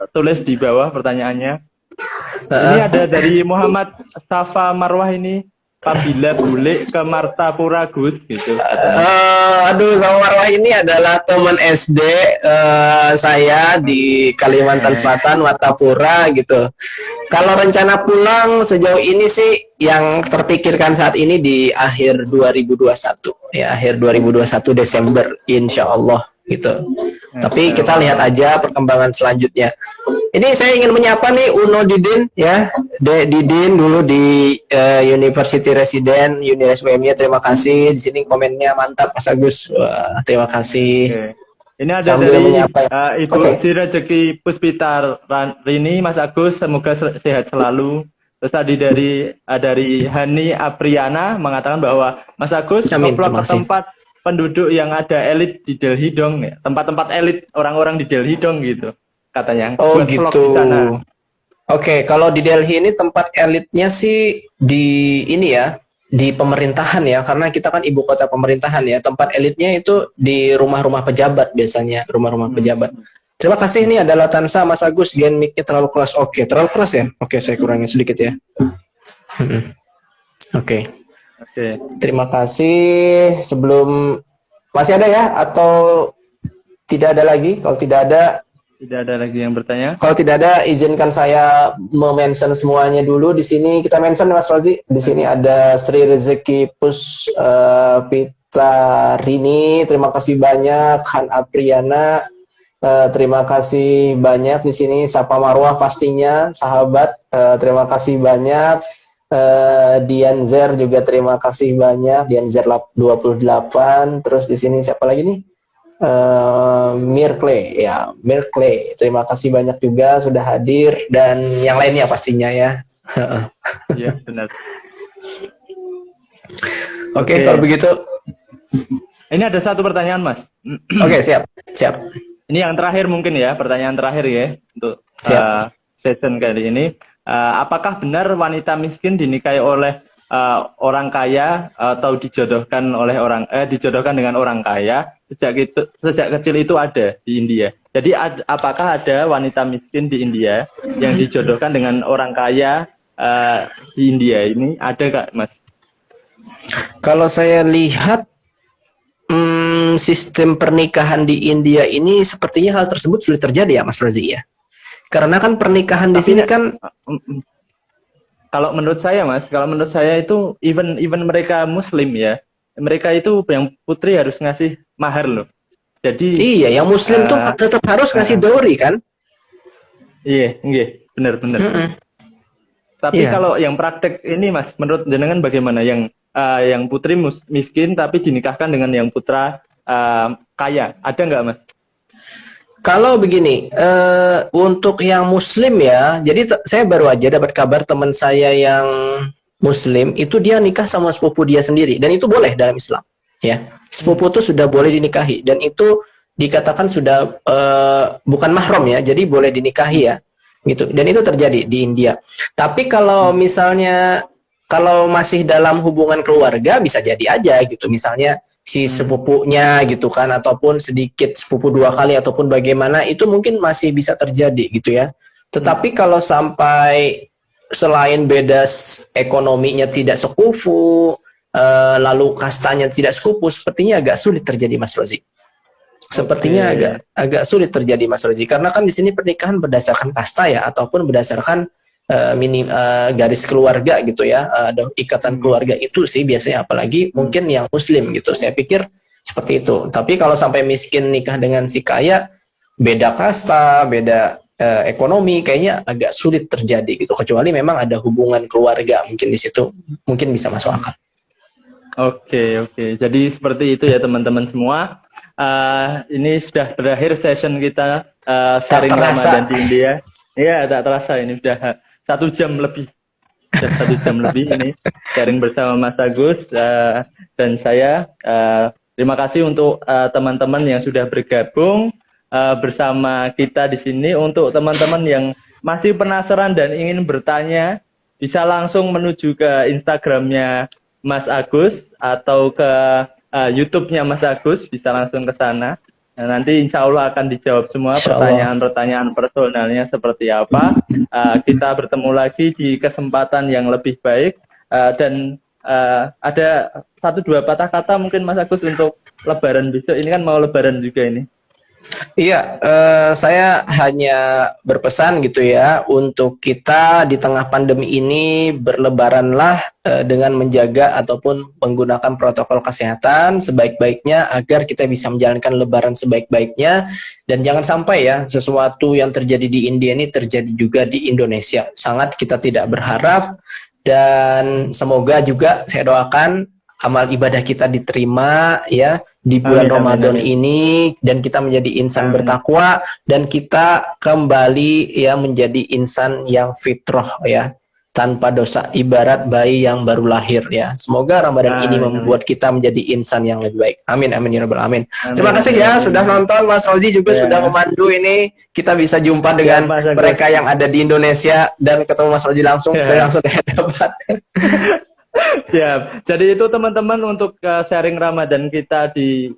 tulis di bawah pertanyaannya. Ini ada dari Muhammad Safa Marwah ini. Apabila boleh ke Martapura Good gitu. Aduh, sama Marwah ini adalah teman SD saya di Kalimantan Selatan, Martapura gitu. Kalau rencana pulang sejauh ini sih yang terpikirkan saat ini di akhir 2021 ya, akhir 2021 Desember insya Allah gitu. Tapi kita lihat aja perkembangan selanjutnya. Ini saya ingin menyapa nih Uno Didin ya, Didin dulu di University Resident UNISWM-nya, terima kasih. Di sini komennya mantap Mas Agus. Wah, terima kasih. Oke. Ini ada Sambil dari menyapa. Ibu Oke. Rezeki Puspita Rini, Mas Agus, semoga sehat selalu. Terus tadi dari Hani Apriana mengatakan bahwa Mas Agus Amin, vlog terima ke kasih. tempat penduduk yang ada elit di Delhi dong, ya. Tempat-tempat elit orang-orang di Delhi dong gitu katanya. Oh Buat vlog gitu. di sana. Oke, kalau di Delhi ini tempat elitnya sih di ini ya, di pemerintahan ya, karena kita kan ibu kota pemerintahan ya. Tempat elitnya itu di rumah-rumah pejabat biasanya, rumah-rumah pejabat. Terima kasih, ini adalah Tansa Mas Agus, gen mic-nya terlalu keras. Oke, terlalu keras ya? Oke, saya kurangin sedikit ya. Oke. Oke. Terima kasih. Sebelum masih ada ya atau tidak ada lagi? Kalau tidak ada, Tidak ada lagi yang bertanya. kalau tidak ada, izinkan saya mention semuanya dulu. Di sini kita mention Mas Rozi. Di sini ada Sri Rezeki Pita Rini. Terima kasih banyak. Han Apriana. Terima kasih banyak di sini. Sapa Marwah pastinya, sahabat. Terima kasih banyak. Dian Zer juga terima kasih banyak. Dian Zer 28. Terus di sini siapa lagi nih? Mirkle ya, Mirkle. Terima kasih banyak juga sudah hadir dan yang lainnya pastinya ya. Iya, benar. Oke, Oke. kalau begitu. Ini ada satu pertanyaan, Mas. Oke, siap. Ini yang terakhir mungkin ya, pertanyaan terakhir ya untuk Siap. session kali ini. Apakah benar wanita miskin dinikahi oleh orang kaya atau dijodohkan dengan orang kaya sejak kecil itu ada di India. Jadi apakah ada wanita miskin di India yang dijodohkan dengan orang kaya di India ini, ada Kak, Mas? Kalau saya lihat sistem pernikahan di India ini sepertinya hal tersebut sulit terjadi ya Mas Rozi ya. Karena kan pernikahan di sini kan kalau menurut saya itu even mereka Muslim ya, mereka itu yang putri harus ngasih mahar loh. Jadi iya, yang Muslim tuh tetap harus ngasih dowry kan? Iya, benar. Tapi Iya. kalau yang praktek ini Mas, menurut jenengan bagaimana? Yang putri miskin tapi dinikahkan dengan yang putra kaya, ada nggak Mas? Kalau begini, untuk yang Muslim ya, jadi saya baru aja dapat kabar teman saya yang Muslim itu dia nikah sama sepupu dia sendiri dan itu boleh dalam Islam, ya. Sepupu itu sudah boleh dinikahi dan itu dikatakan sudah bukan mahram ya, jadi boleh dinikahi ya, gitu. Dan itu terjadi di India. Tapi kalau misalnya kalau masih dalam hubungan keluarga bisa jadi aja gitu, misalnya si sepupunya gitu kan, ataupun sedikit sepupu dua kali ataupun bagaimana, itu mungkin masih bisa terjadi gitu ya. Tetapi kalau sampai selain beda ekonominya tidak sekufu, lalu kastanya tidak sekufu, sepertinya agak sulit terjadi Mas Rozi. Sepertinya agak sulit terjadi Mas Rozi, karena kan di sini pernikahan berdasarkan kasta ya, ataupun berdasarkan garis keluarga gitu ya, ada ikatan keluarga itu sih biasanya, apalagi mungkin yang Muslim gitu. Saya pikir Seperti itu. Tapi kalau sampai miskin nikah dengan si kaya, beda kasta, beda ekonomi, kayaknya agak sulit terjadi gitu. Kecuali memang ada hubungan keluarga mungkin di situ, mungkin bisa masuk akal. Oke, oke. Jadi seperti itu ya teman-teman semua. Ini sudah berakhir session kita sharing Ramadan di India. Iya, tak terasa ini sudah 1 jam lebih. Sudah 1 jam lebih ini sharing bersama Mas Agus dan saya. Terima kasih untuk teman-teman yang sudah bergabung bersama kita di sini. Untuk teman-teman yang masih penasaran dan ingin bertanya, bisa langsung menuju ke Instagramnya Mas Agus atau ke YouTube-nya Mas Agus, bisa langsung ke sana. Nah, nanti insya Allah akan dijawab semua pertanyaan-pertanyaan personalnya seperti apa. Kita bertemu lagi di kesempatan yang lebih baik. Dan ada 1-2 patah kata mungkin Mas Agus untuk Lebaran besok. Ini kan mau Lebaran juga ini. Iya, saya hanya berpesan gitu ya, untuk kita di tengah pandemi ini berlebaranlah dengan menjaga ataupun menggunakan protokol kesehatan sebaik-baiknya agar kita bisa menjalankan lebaran sebaik-baiknya, dan jangan sampai ya sesuatu yang terjadi di India ini terjadi juga di Indonesia. Sangat kita tidak berharap, dan semoga juga saya doakan amal ibadah kita diterima ya di bulan Ramadan ini, dan kita menjadi insan bertakwa, dan kita kembali ya menjadi insan yang fitrah ya, tanpa dosa, ibarat bayi yang baru lahir ya. Semoga Ramadan ini membuat kita menjadi insan yang lebih baik. Amin amin ya rabbal alamin. Terima kasih ya sudah nonton. Mas Rozi juga sudah memandu ini. Kita bisa jumpa dengan mereka yang ada di Indonesia dan ketemu Mas Rozi langsung langsung debat. Ya, jadi itu teman-teman untuk sharing Ramadan kita di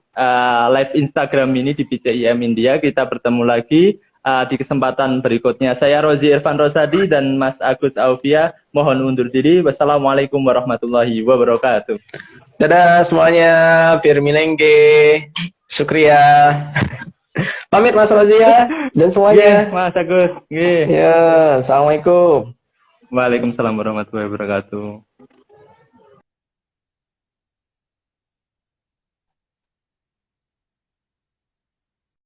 live Instagram ini di BCIM India. Kita bertemu lagi di kesempatan berikutnya. Saya Rozi Irfan Rosadi dan Mas Agus Aufia mohon undur diri. Wassalamualaikum warahmatullahi wabarakatuh. Dadah semuanya, Firminenge, Syukria. Pamit Mas Rozi ya dan semuanya. Mas Agus. Ya, assalamualaikum. Waalaikumsalam warahmatullahi wabarakatuh.